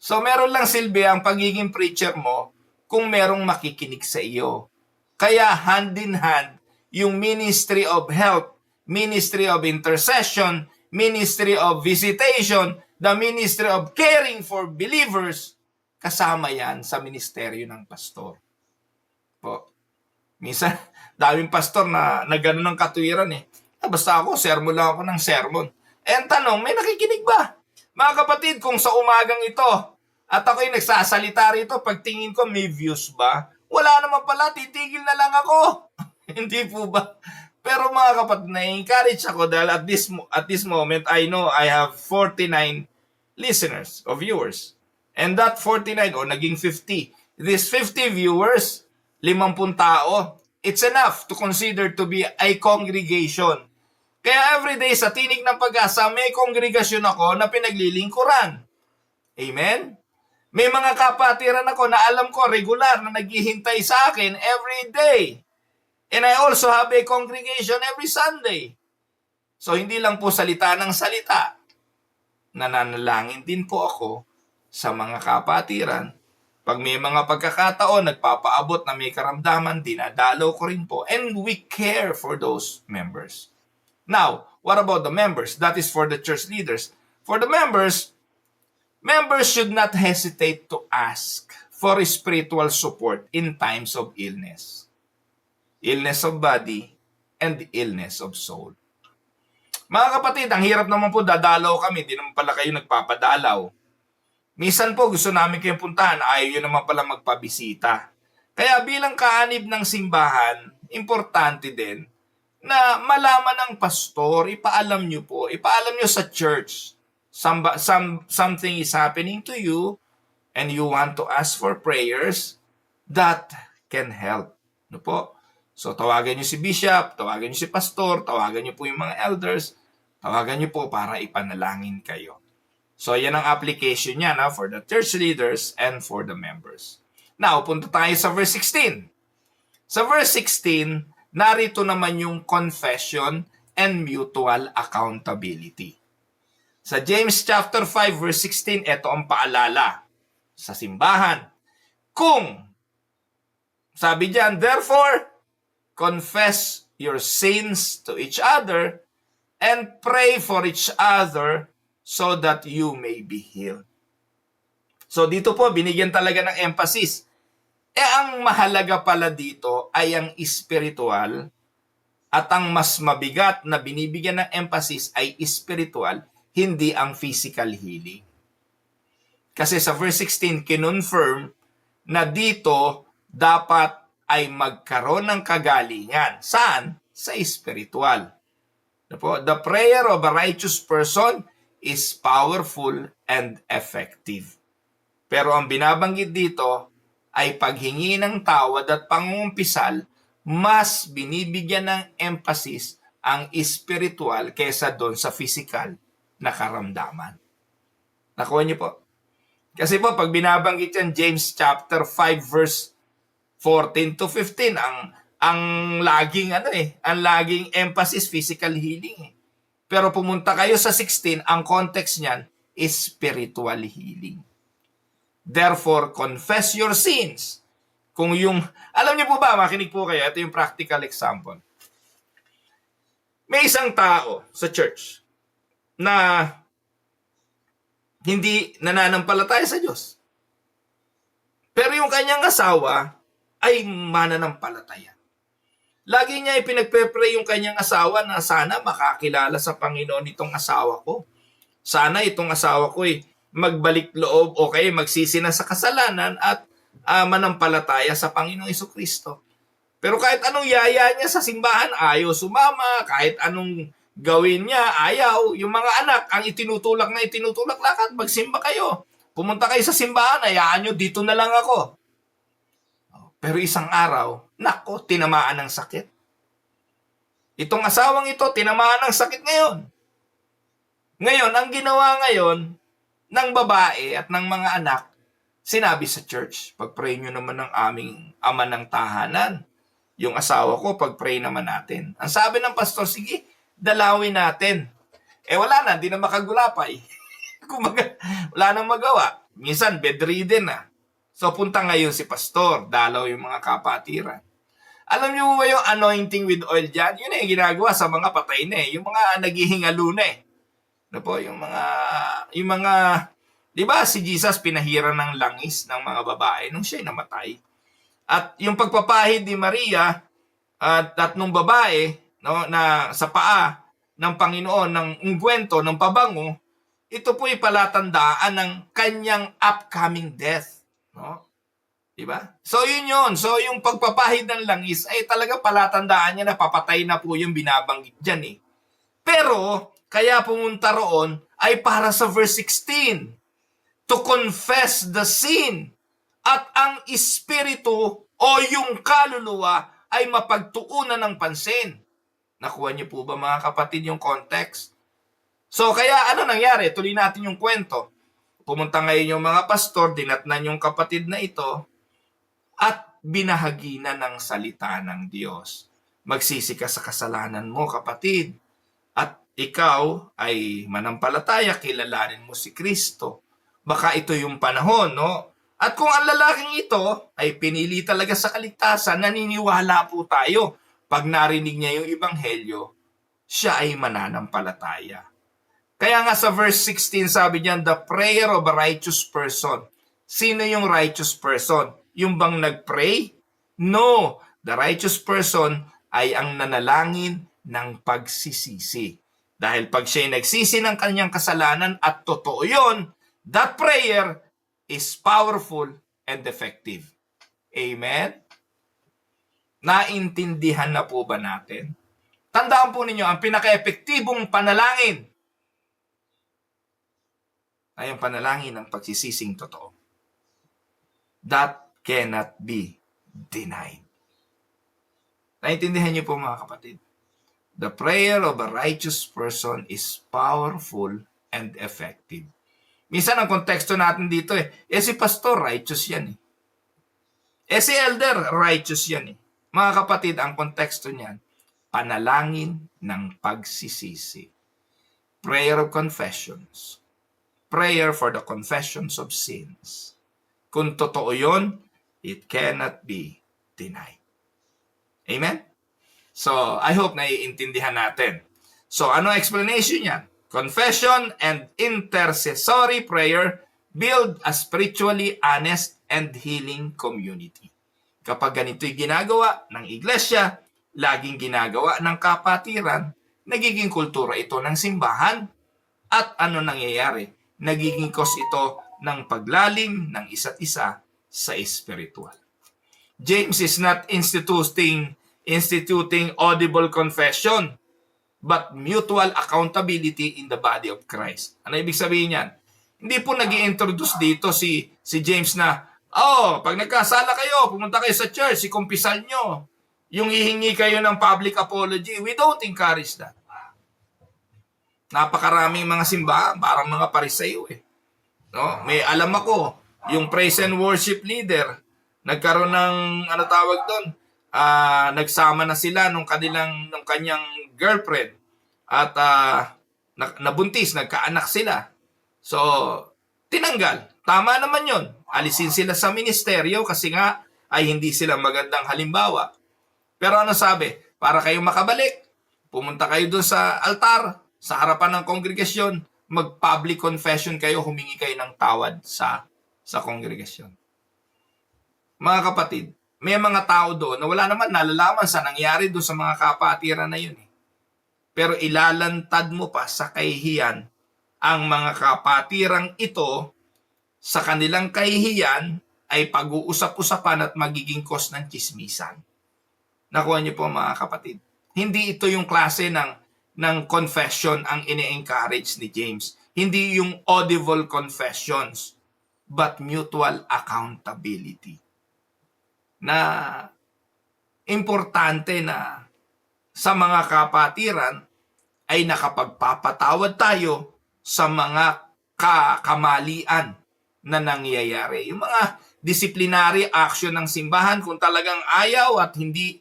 So meron lang silbi ang pagiging preacher mo kung merong makikinig sa iyo. Kaya hand in hand, yung ministry of help, ministry of intercession, ministry of visitation, the ministry of caring for believers, kasama yan sa ministeryo ng pastor. Po. Minsan, daming pastor na gano'n ng katuwiran eh. Basta ako, sermon lang ako ng sermon. Eh, ang tanong, may nakikinig ba? Mga kapatid, kung sa umagang ito, at ako'y nagsasalita rito, pagtingin ko, may views ba? Wala naman pala, titigil na lang ako. Hindi po ba? Pero mga kapatid, na-encourage ako dahil at this moment, I know I have 49 listeners or viewers. And that 49, o naging 50. These 50 viewers, 50 tao, it's enough to consider to be a congregation. Kaya everyday sa Tinig ng Pag-asa, may kongregasyon ako na pinaglilingkuran. Amen? May mga kapatiran ako na alam ko regular na naghihintay sa akin every day. And I also have a congregation every Sunday. So hindi lang po salita ng salita. Nananalangin din po ako sa mga kapatiran. Pag may mga pagkakataon, nagpapaabot na may karamdaman, dinadalaw ko rin po. And we care for those members. Now, what about the members? That is for the church leaders. For the members should not hesitate to ask for spiritual support in times of illness. Illness of body and illness of soul. Mga kapatid, ang hirap naman po, dadalaw kami, di naman pala kayo nagpapadalaw. Minsan po gusto namin kayong puntahan, ayaw yun naman pala magpabisita. Kaya bilang kaanib ng simbahan, importante din na malaman ng pastor, ipaalam nyo sa church, something is happening to you and you want to ask for prayers that can help. No po? So tawagan nyo si bishop, tawagan nyo si pastor, tawagan nyo po yung mga elders, tawagan nyo po para ipanalangin kayo. So yan ang application niya for the church leaders and for the members. Now, punta tayo sa verse 16. Sa verse 16, narito naman yung confession and mutual accountability. Sa James chapter 5 verse 16, ito ang paalala sa simbahan. Kung, sabi diyan, therefore, confess your sins to each other and pray for each other so that you may be healed. So dito po, binigyan talaga ng emphasis. Ang mahalaga pala dito ay ang spiritual at ang mas mabigat na binibigyan ng emphasis ay spiritual, hindi ang physical healing. Kasi sa verse 16, kinonfirm na dito dapat ay magkaroon ng kagalingan. Saan? Sa spiritual. The prayer of a righteous person is powerful and effective. Pero ang binabanggit dito ay paghingi ng tawad at pangungumpisal, mas binibigyan ng emphasis ang spiritual kesa doon sa physical na karamdaman. Nakuha niyo po? Kasi po, pag binabanggit yan, James chapter 5 verse 14 to 15, ang laging emphasis physical healing. Pero pumunta kayo sa 16, ang context niyan is spiritual healing. Therefore, confess your sins. Alam niyo po ba, makinig po kayo, ito yung practical example. May isang tao sa church na hindi nananampalataya sa Diyos. Pero yung kanyang asawa ay mananampalataya. Lagi niya ipinagpe-pray yung kanyang asawa na sana makakilala sa Panginoon itong asawa ko. Sana itong asawa ko magbalik loob o kaya magsisi na sa kasalanan at manampalataya sa Panginoong Jesucristo. Pero kahit anong yaya niya sa simbahan, ayaw sumama. Kahit anong Gawin niya, ayaw. Yung mga anak, ang itinutulak na itinutulak, lakad, magsimba kayo. Pumunta kayo sa simbahan, hayaan nyo, dito na lang ako. Pero isang araw, nako, tinamaan ng sakit. Itong asawang ito, tinamaan ng sakit ngayon. Ngayon, ang ginawa ngayon ng babae at ng mga anak, sinabi sa church, pag-pray nyo naman ng aming ama ng tahanan. Yung asawa ko, pag-pray naman natin. Ang sabi ng pastor, sige, dalawin natin. Wala na, di na makagulapay. Kumaga, wala nang magawa. Minsan, bedridden na. So, punta ngayon si pastor, dalaw yung mga kapatiran. Alam niyo ba yung anointing with oil dyan? Yun yung ginagawa sa mga patay na eh. Yung mga naghihingalo na eh. Ano po, yung mga, di ba si Jesus pinahiran ng langis ng mga babae nung siya'y namatay? At yung pagpapahid ni Maria at nung babae, no, na sa paa ng Panginoon, ng ungkwento, ng pabango, ito po'y palatandaan ng kanyang upcoming death. No? Diba? So yun yun. So yung pagpapahid ng langis ay talaga palatandaan niya na papatay na po yung binabanggit dyan eh. Pero, kaya pumunta roon ay para sa verse 16. To confess the sin. At ang espiritu o yung kaluluwa ay mapagtuunan ng pansin. Nakuha niyo po ba mga kapatid yung context? So kaya ano nangyari? Tuloy natin yung kwento. Pumunta ngayon yung mga pastor, dinatnan yung kapatid na ito, at binahagi na ng salita ng Diyos. Magsisi ka sa kasalanan mo, kapatid. At ikaw ay manampalataya, kilalanin mo si Kristo. Baka ito yung panahon, no? At kung ang lalaking ito ay pinili talaga sa kaligtasan, naniniwala po tayo. Pag narinig niya yung ebanghelyo, siya ay mananampalataya. Kaya nga sa verse 16 sabi niyan, the prayer of a righteous person. Sino yung righteous person? Yung bang nag-pray? No, the righteous person ay ang nanalangin ng pagsisisi. Dahil pag siya'y nagsisi ng kanyang kasalanan at totoo yun, that prayer is powerful and effective. Amen? Naintindihan na po ba natin? Tandaan po ninyo, ang pinaka-epektibong panalangin ay ang panalangin ng pagsisising totoo. That cannot be denied. Naintindihan niyo po mga kapatid? The prayer of a righteous person is powerful and effective. Minsan ang konteksto natin dito si pastor, righteous yan si elder, righteous yan Mga kapatid, ang konteksto niyan, panalangin ng pagsisisi. Prayer of confessions. Prayer for the confessions of sins. Kung totoo yun, it cannot be denied. Amen? So, I hope naiintindihan natin. So, ano explanation niyan? Confession and intercessory prayer build a spiritually honest and healing community. Kapag ganito'y ginagawa ng iglesia, laging ginagawa ng kapatiran, nagiging kultura ito ng simbahan. At ano nangyayari? Nagiging cause ito ng paglalim ng isa't isa sa espiritual. James is not instituting audible confession, but mutual accountability in the body of Christ. Ano ibig sabihin yan? Hindi po nag-i-introduce dito si James na, pag nagkasala kayo, pumunta kayo sa church, ikumpisal nyo. Yung hihingi kayo ng public apology. We don't encourage that. Napakaraming mga simbahan, parang mga Pariseo No? May alam ako, yung praise and worship leader, nagkaroon ng, nagsama na sila nung kanyang girlfriend at nabuntis, nagkaanak sila. So, tinanggal. Tama naman yon. Alisin sila sa ministeryo kasi nga ay hindi sila magandang halimbawa. Pero ano sabi? Para kayong makabalik, pumunta kayo doon sa altar, sa harapan ng kongregasyon, mag-public confession kayo, humingi kayo ng tawad sa kongregasyon. Mga kapatid, may mga tao doon na wala naman nalalaman sa nangyari doon sa mga kapatiran na yun Pero ilalantad mo pa sa kahihiyan ang mga kapatirang ito, sa kanilang kahihiyan ay pag-uusap-usapan at magiging cause ng tsismisan. Nakuha niyo po mga kapatid. Hindi ito yung klase ng ng confession ang ini-encourage ni James. Hindi yung audible confessions, but mutual accountability. Na importante na sa mga kapatiran ay nakapagpapatawad tayo sa mga kamalian na nangyayari. Yung mga disciplinary action ng simbahan, kung talagang ayaw at hindi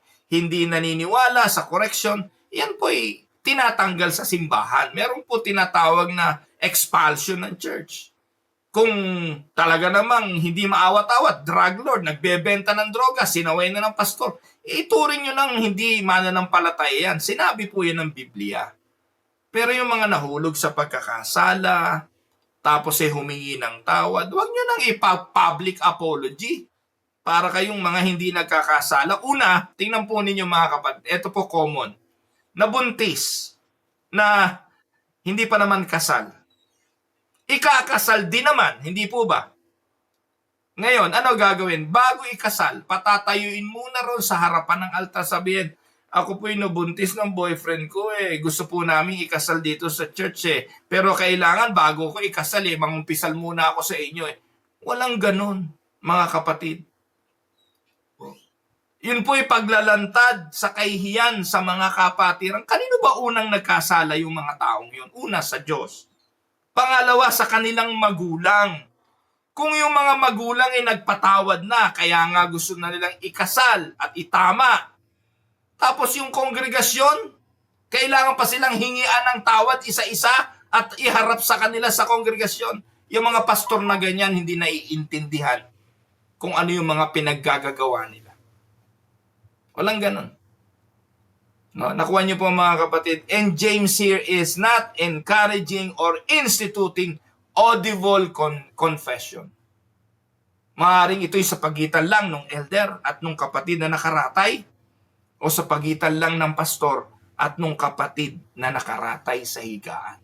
naniniwala sa correction, yan po ay tinatanggal sa simbahan. Meron po tinatawag na expulsion ng church. Kung talaga namang hindi maawat-awat, drug lord, nagbebenta ng droga, sinaway na ng pastor, ituring nyo ng hindi mananampalataya yan. Sinabi po yan ng Biblia. Pero yung mga nahulog sa pagkakasala, tapos humingi ng tawad, huwag nyo nang ipa-public apology para kayong mga hindi nagkakasala. Una, tingnan po ninyo mga kapatid, ito po common, nabuntis, na hindi pa naman kasal. Ikakasal din naman, hindi po ba? Ngayon, ano gagawin? Bago ikasal, patatayuin muna ron sa harapan ng altar, sabihin, ako po'y nabuntis ng boyfriend ko Gusto po namin ikasal dito sa church Pero kailangan bago ko ikasal mangumpisal muna ako sa inyo Walang ganun, mga kapatid. Yun po'y paglalantad sa kahihiyan sa mga kapatiran. Kanino ba unang nagkasala yung mga taong yun? Una, sa Diyos. Pangalawa, sa kanilang magulang. Kung yung mga magulang nagpatawad na, kaya nga gusto na nilang ikasal at itama. Tapos yung kongregasyon, kailangan pa silang hingian ng tawad isa-isa at iharap sa kanila sa kongregasyon. Yung mga pastor na ganyan, hindi naiintindihan kung ano yung mga pinaggagawa nila. Walang ganun. No, nakuha niyo po mga kapatid. And James here is not encouraging or instituting audible confession. Maaaring ito'y sa pagitan lang ng elder at ng kapatid na nakaratay o sa pagitan lang ng pastor at ng kapatid na nakaratay sa higaan.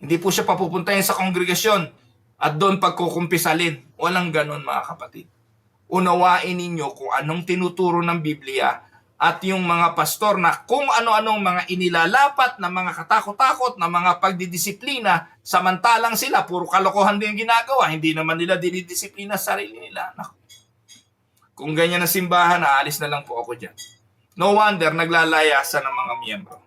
Hindi po siya papupuntahin sa kongregasyon at doon pagkukumpisalin. Walang ganun mga kapatid. Unawain ninyo kung anong tinuturo ng Biblia at yung mga pastor na kung ano-anong mga inilalapat na mga katakot-takot na mga pagdidisiplina, samantalang sila, puro kalokohan din ginagawa, hindi naman nila dinidisiplina sa sarili nila. Kung ganyan na simbahan, aalis na lang po ako dyan. No wonder, naglalayasan ng mga miyembro.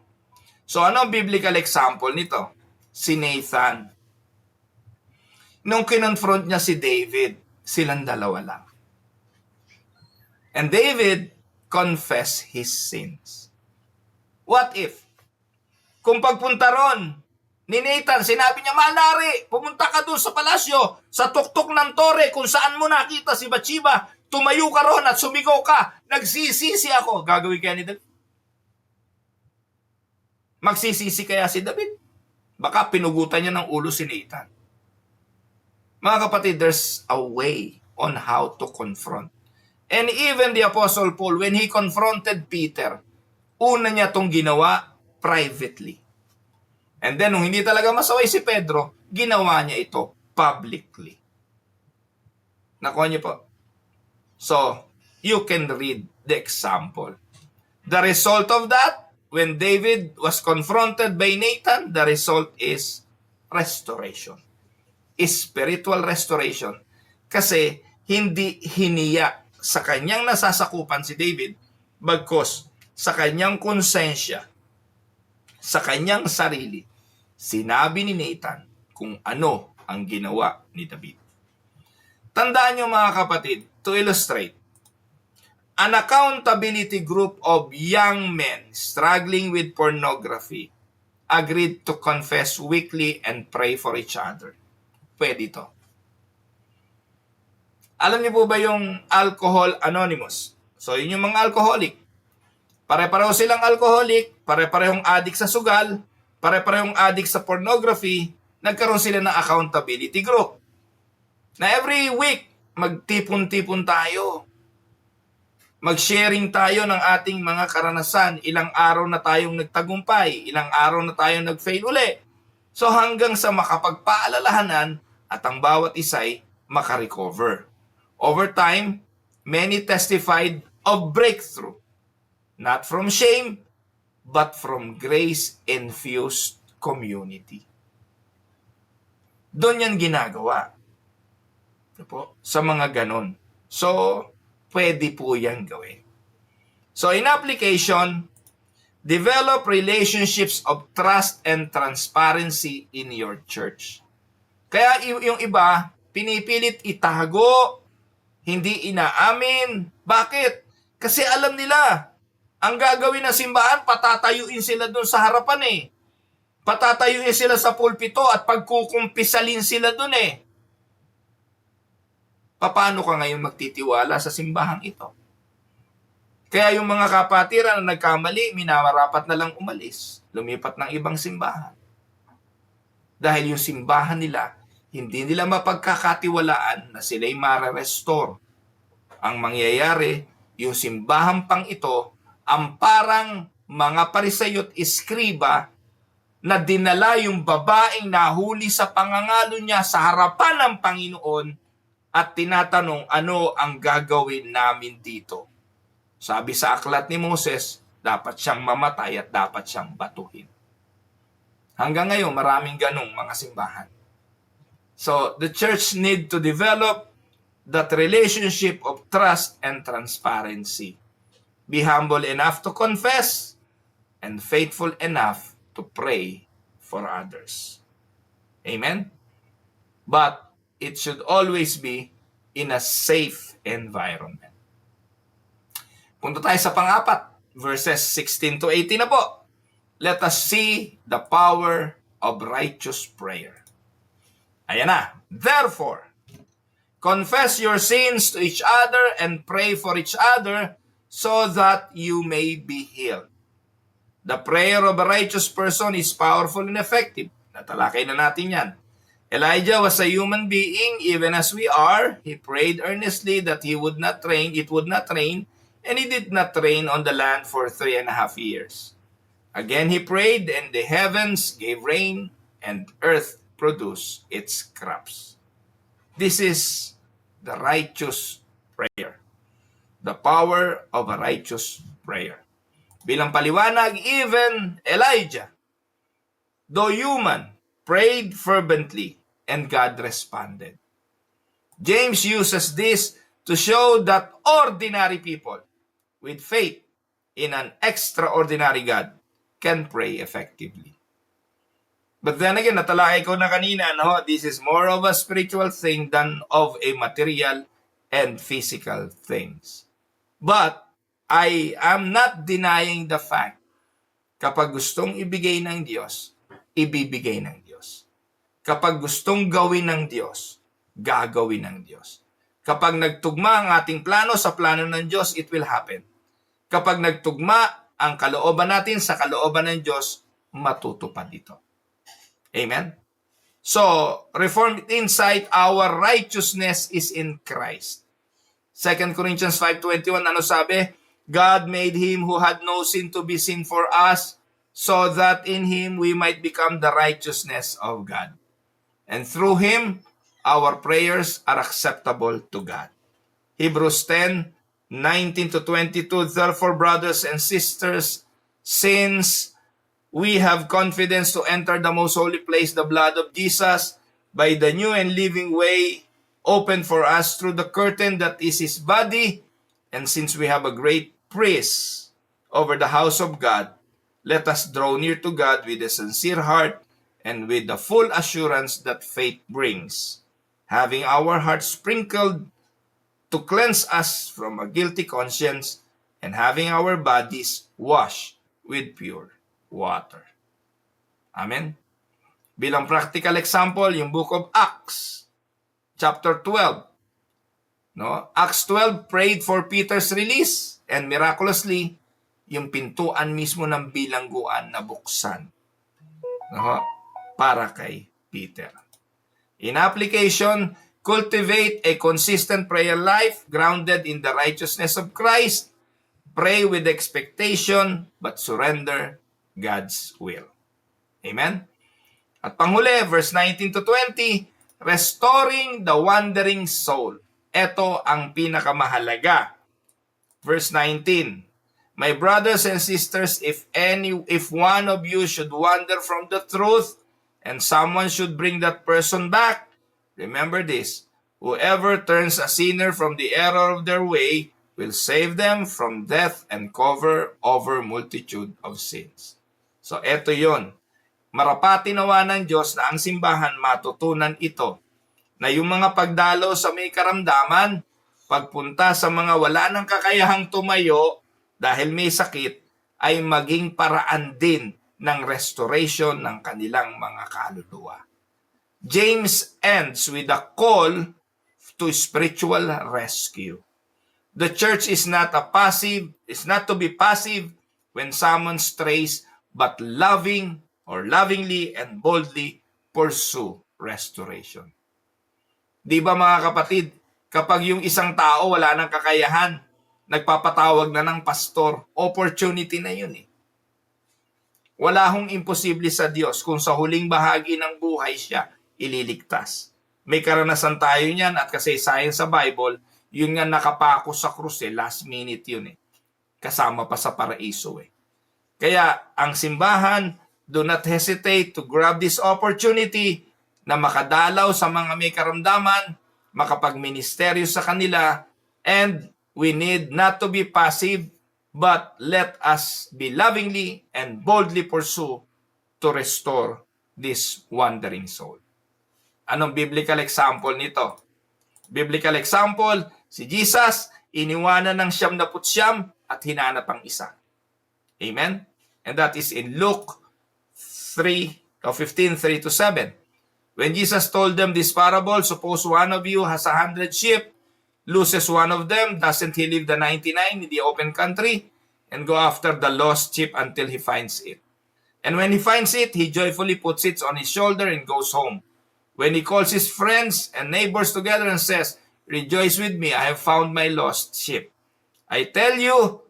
So ano ang biblical example nito? Si Nathan. Nung kinonfront niya si David, silang dalawa lang. And David confessed his sins. What if? Kung pagpunta ron ni Nathan, sinabi niya, Malari, pumunta ka doon sa palasyo, sa tuktok ng tore, kung saan mo nakita si Bathsheba, tumayo ka ron at sumigaw ka, nagsisisi ako. Gagawin kaya ni David? Magsisisi kaya si David? Baka pinugutan niya ng ulo si Nathan. Mga kapatid, there's a way on how to confront. And even the Apostle Paul, when he confronted Peter, una niya itong ginawa privately. And then, nung hindi talaga masaway si Pedro, ginawa niya ito publicly. Nakuha niyo po? So, you can read the example. The result of that, when David was confronted by Nathan, the result is restoration. Spiritual restoration. Kasi hindi hiniya sa kanyang nasasakupan si David, bagkos sa kanyang konsensya, sa kanyang sarili, sinabi ni Nathan kung ano ang ginawa ni David. Tandaan niyo mga kapatid, to illustrate, an accountability group of young men struggling with pornography agreed to confess weekly and pray for each other. Pwede ito. Alam niyo po ba yung Alcohol Anonymous? So, yun yung mga alcoholic. Pare-pareho silang alcoholic, pare-parehong addict sa sugal, pare-parehong addict sa pornography, nagkaroon sila ng accountability group. Na every week, magtipon-tipon tayo. Mag-sharing tayo ng ating mga karanasan. Ilang araw na tayong nagtagumpay, ilang araw na tayong nag-fail uli. So hanggang sa makapagpaalalahanan at ang bawat isa'y makarecover. Over time, many testified of breakthrough. Not from shame, but from grace-infused community. Doon yan ginagawa. Po, sa mga ganon. So, pwede po yan gawin. So, in application, develop relationships of trust and transparency in your church. Kaya yung iba, pinipilit itago, hindi inaamin. Bakit? Kasi alam nila, ang gagawin ng simbahan, patatayuin sila doon sa harapan eh. Patatayuin sila sa pulpito at pagkukumpisalin sila doon eh. Paano ka ngayon magtitiwala sa simbahang ito? Kaya yung mga kapatiran na nagkamali, minamarapat na lang umalis, lumipat ng ibang simbahan. Dahil yung simbahan nila, hindi nila mapagkakatiwalaan na sila'y mare-restore. Ang mangyayari, yung simbahan pang ito, ang parang mga Pariseo at iskriba na dinala yung babaeng nahuli sa pangangalo niya sa harapan ng Panginoon at tinatanong, ano ang gagawin namin dito? Sabi sa aklat ni Moses, dapat siyang mamatay at dapat siyang batuhin. Hanggang ngayon, maraming ganong mga simbahan. So, the church need to develop that relationship of trust and transparency. Be humble enough to confess and faithful enough to pray for others. Amen? But it should always be in a safe environment. Punta tayo sa pang-apat, verses 16 to 18 na po. Let us see the power of righteous prayer. Ayan na. Therefore, confess your sins to each other and pray for each other so that you may be healed. The prayer of a righteous person is powerful and effective. Natalakay na natin yan. Elijah was a human being, even as we are. He prayed earnestly that it would not rain, and it did not rain on the land for 3.5 years. Again he prayed, and the heavens gave rain, and earth produced its crops. This is the righteous prayer. The power of a righteous prayer. Bilang paliwanag, even Elijah, though human, prayed fervently, and God responded. James uses this to show that ordinary people with faith in an extraordinary God can pray effectively. But then again, natalakay ko na kanina, no? This is more of a spiritual thing than of a material and physical things. But I am not denying the fact, kapag gustong ibigay ng Diyos, ibibigay ng Diyos. Kapag gustong gawin ng Diyos, gagawin ng Diyos. Kapag nagtugma ang ating plano sa plano ng Diyos, it will happen. Kapag nagtugma ang kalooban natin sa kalooban ng Diyos, matutupad ito. Amen? So, Reformed insight, our righteousness is in Christ. 2 Corinthians 5:21, ano sabi? God made him who had no sin to be sin for us, so that in him we might become the righteousness of God. And through him, our prayers are acceptable to God. Hebrews 10:19 to 22, therefore, brothers and sisters, since we have confidence to enter the most holy place, the blood of Jesus, by the new and living way opened for us through the curtain that is his body, and since we have a great priest over the house of God, let us draw near to God with a sincere heart and with the full assurance that faith brings, having our hearts sprinkled to cleanse us from a guilty conscience, and having our bodies washed with pure water. Amen? Bilang practical example, yung book of Acts, chapter 12. No? Acts 12 prayed for Peter's release, and miraculously, yung pintuan mismo ng bilangguan na buksan. No? Para kay Peter. In application, cultivate a consistent prayer life grounded in the righteousness of Christ. Pray with expectation but surrender God's will. Amen? At panghuli, verse 19 to 20, restoring the wandering soul. Ito ang pinakamahalaga. Verse 19, My brothers and sisters, if one of you should wander from the truth, and someone should bring that person back, remember this: whoever turns a sinner from the error of their way will save them from death and cover over multitude of sins. So eto yon. Marapati nawa ng Diyos na ang simbahan matutunan ito, na yung mga pagdalo sa may karamdaman, pagpunta sa mga wala ng kakayahang tumayo dahil may sakit, ay maging paraan din ng restoration ng kanilang mga kaluluwa. James ends with a call to spiritual rescue. The church is not to be passive when someone strays, but lovingly and boldly pursue restoration. Di ba mga kapatid, kapag yung isang tao wala ng kakayahan, nagpapatawag na ng pastor, opportunity na yun eh. Wala hong imposible sa Diyos kung sa huling bahagi ng buhay siya ililigtas. May karanasan tayo niyan at kasaysayan sa Bible, yun nga nakapako sa krus last minute yun eh. Kasama pa sa paraiso eh. Kaya ang simbahan, do not hesitate to grab this opportunity na makadalaw sa mga may karamdaman, makapagministeryo sa kanila, and we need not to be passive, but let us be lovingly and boldly pursue to restore this wandering soul. Anong biblical example nito? Biblical example, si Jesus, iniwanan ng 99 at hinanap ang isa. Amen? And that is in Luke 15:3-7. When Jesus told them this parable, suppose one of you has 100 sheep, loses one of them, doesn't he leave the 99 in the open country and go after the lost sheep until he finds it? And when he finds it, he joyfully puts it on his shoulder and goes home. When he calls his friends and neighbors together and says, rejoice with me, I have found my lost sheep. I tell you,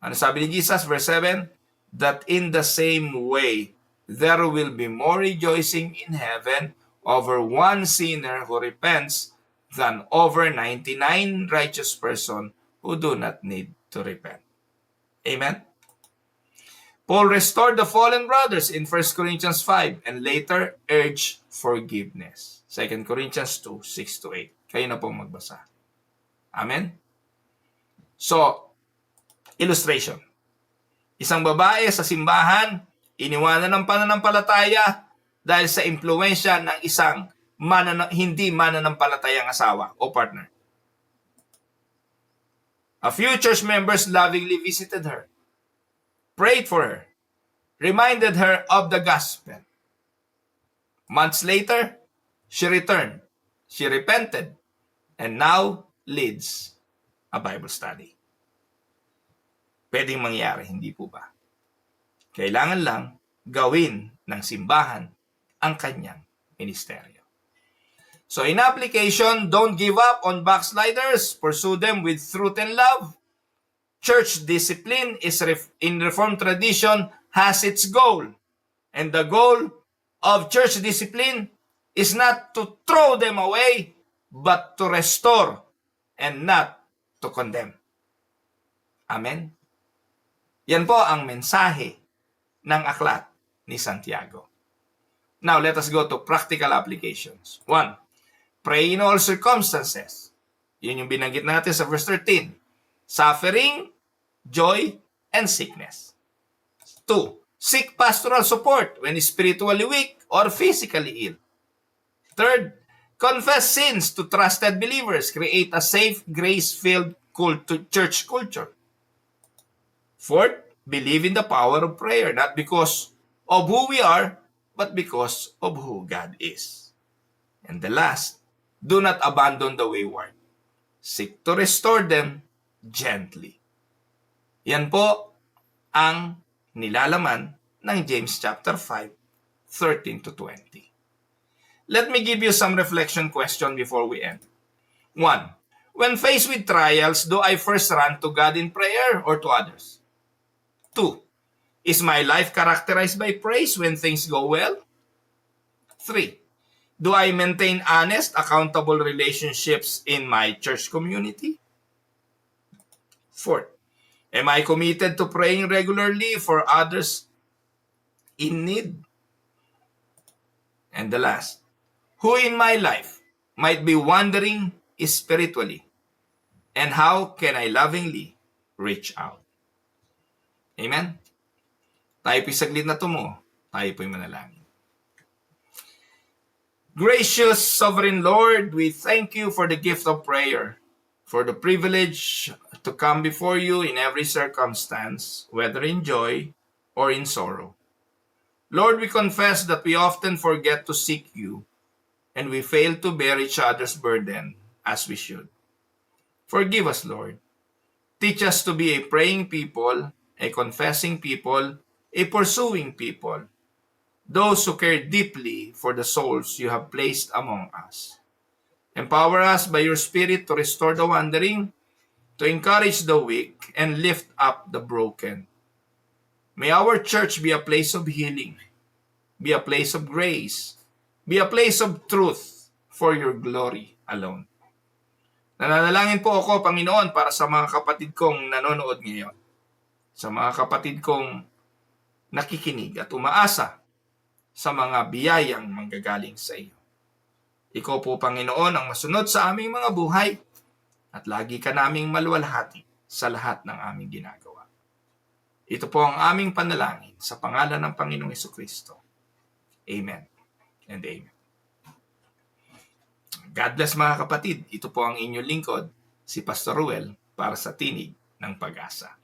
ano sabi ni Jesus, verse 7, that in the same way, there will be more rejoicing in heaven over one sinner who repents than over 99 righteous person who do not need to repent. Amen? Paul restored the fallen brothers in 1 Corinthians 5 and later urged forgiveness. 2 Corinthians 2:6-8. Kayo na pong magbasa. Amen? So, illustration. Isang babae sa simbahan, iniwanan ng pananampalataya dahil sa impluensya ng isang hindi mananampalatayang asawa o partner. A few church members lovingly visited her, prayed for her, reminded her of the gospel. Months later, she returned. She repented and now leads a Bible study. Pwedeng mangyari, hindi po ba? Kailangan lang gawin ng simbahan ang kanyang ministeryo. So in application, don't give up on backsliders. Pursue them with truth and love. Church discipline in Reformed tradition has its goal. And the goal of church discipline is not to throw them away, but to restore and not to condemn. Amen? Yan po ang mensahe ng aklat ni Santiago. Now, let us go to practical applications. 1. Pray in all circumstances. Yun yung binanggit natin sa verse 13. Suffering, joy, and sickness. 2. Seek pastoral support when spiritually weak or physically ill. 3. Confess sins to trusted believers. Create a safe, grace-filled church culture. 4. Believe in the power of prayer, not because of who we are, but because of who God is. And the last, do not abandon the wayward. Seek to restore them gently. Yan po ang nilalaman ng James chapter 5, 13-20. Let me give you some reflection question before we end. 1. When faced with trials, do I first run to God in prayer or to others? 2. Is my life characterized by praise when things go well? 3. Do I maintain honest, accountable relationships in my church community? 4. Am I committed to praying regularly for others in need? And the last, who in my life might be wandering spiritually? And how can I lovingly reach out? Amen? Tayo po'y saglit na tumo. Tayo po'y manalangin. Gracious Sovereign Lord, we thank you for the gift of prayer, for the privilege to come before you in every circumstance, whether in joy or in sorrow. Lord, we confess that we often forget to seek you, and we fail to bear each other's burden as we should. Forgive us, Lord. Teach us to be a praying people, a confessing people, a pursuing people, those who care deeply for the souls you have placed among us. Empower us by your Spirit to restore the wandering, to encourage the weak, and lift up the broken. May our church be a place of healing, be a place of grace, be a place of truth for your glory alone. Nananalangin po ako, Panginoon, para sa mga kapatid kong nanonood ngayon, sa mga kapatid kong nakikinig at umaasa sa mga biyayang manggagaling sa iyo. Ikaw po, Panginoon, ang masunod sa aming mga buhay at lagi ka naming maluwalhati sa lahat ng aming ginagawa. Ito po ang aming panalangin sa pangalan ng Panginoong Jesucristo. Amen and amen. God bless mga kapatid. Ito po ang inyong lingkod, si Pastor Ruel, para sa Tinig ng Pag-asa.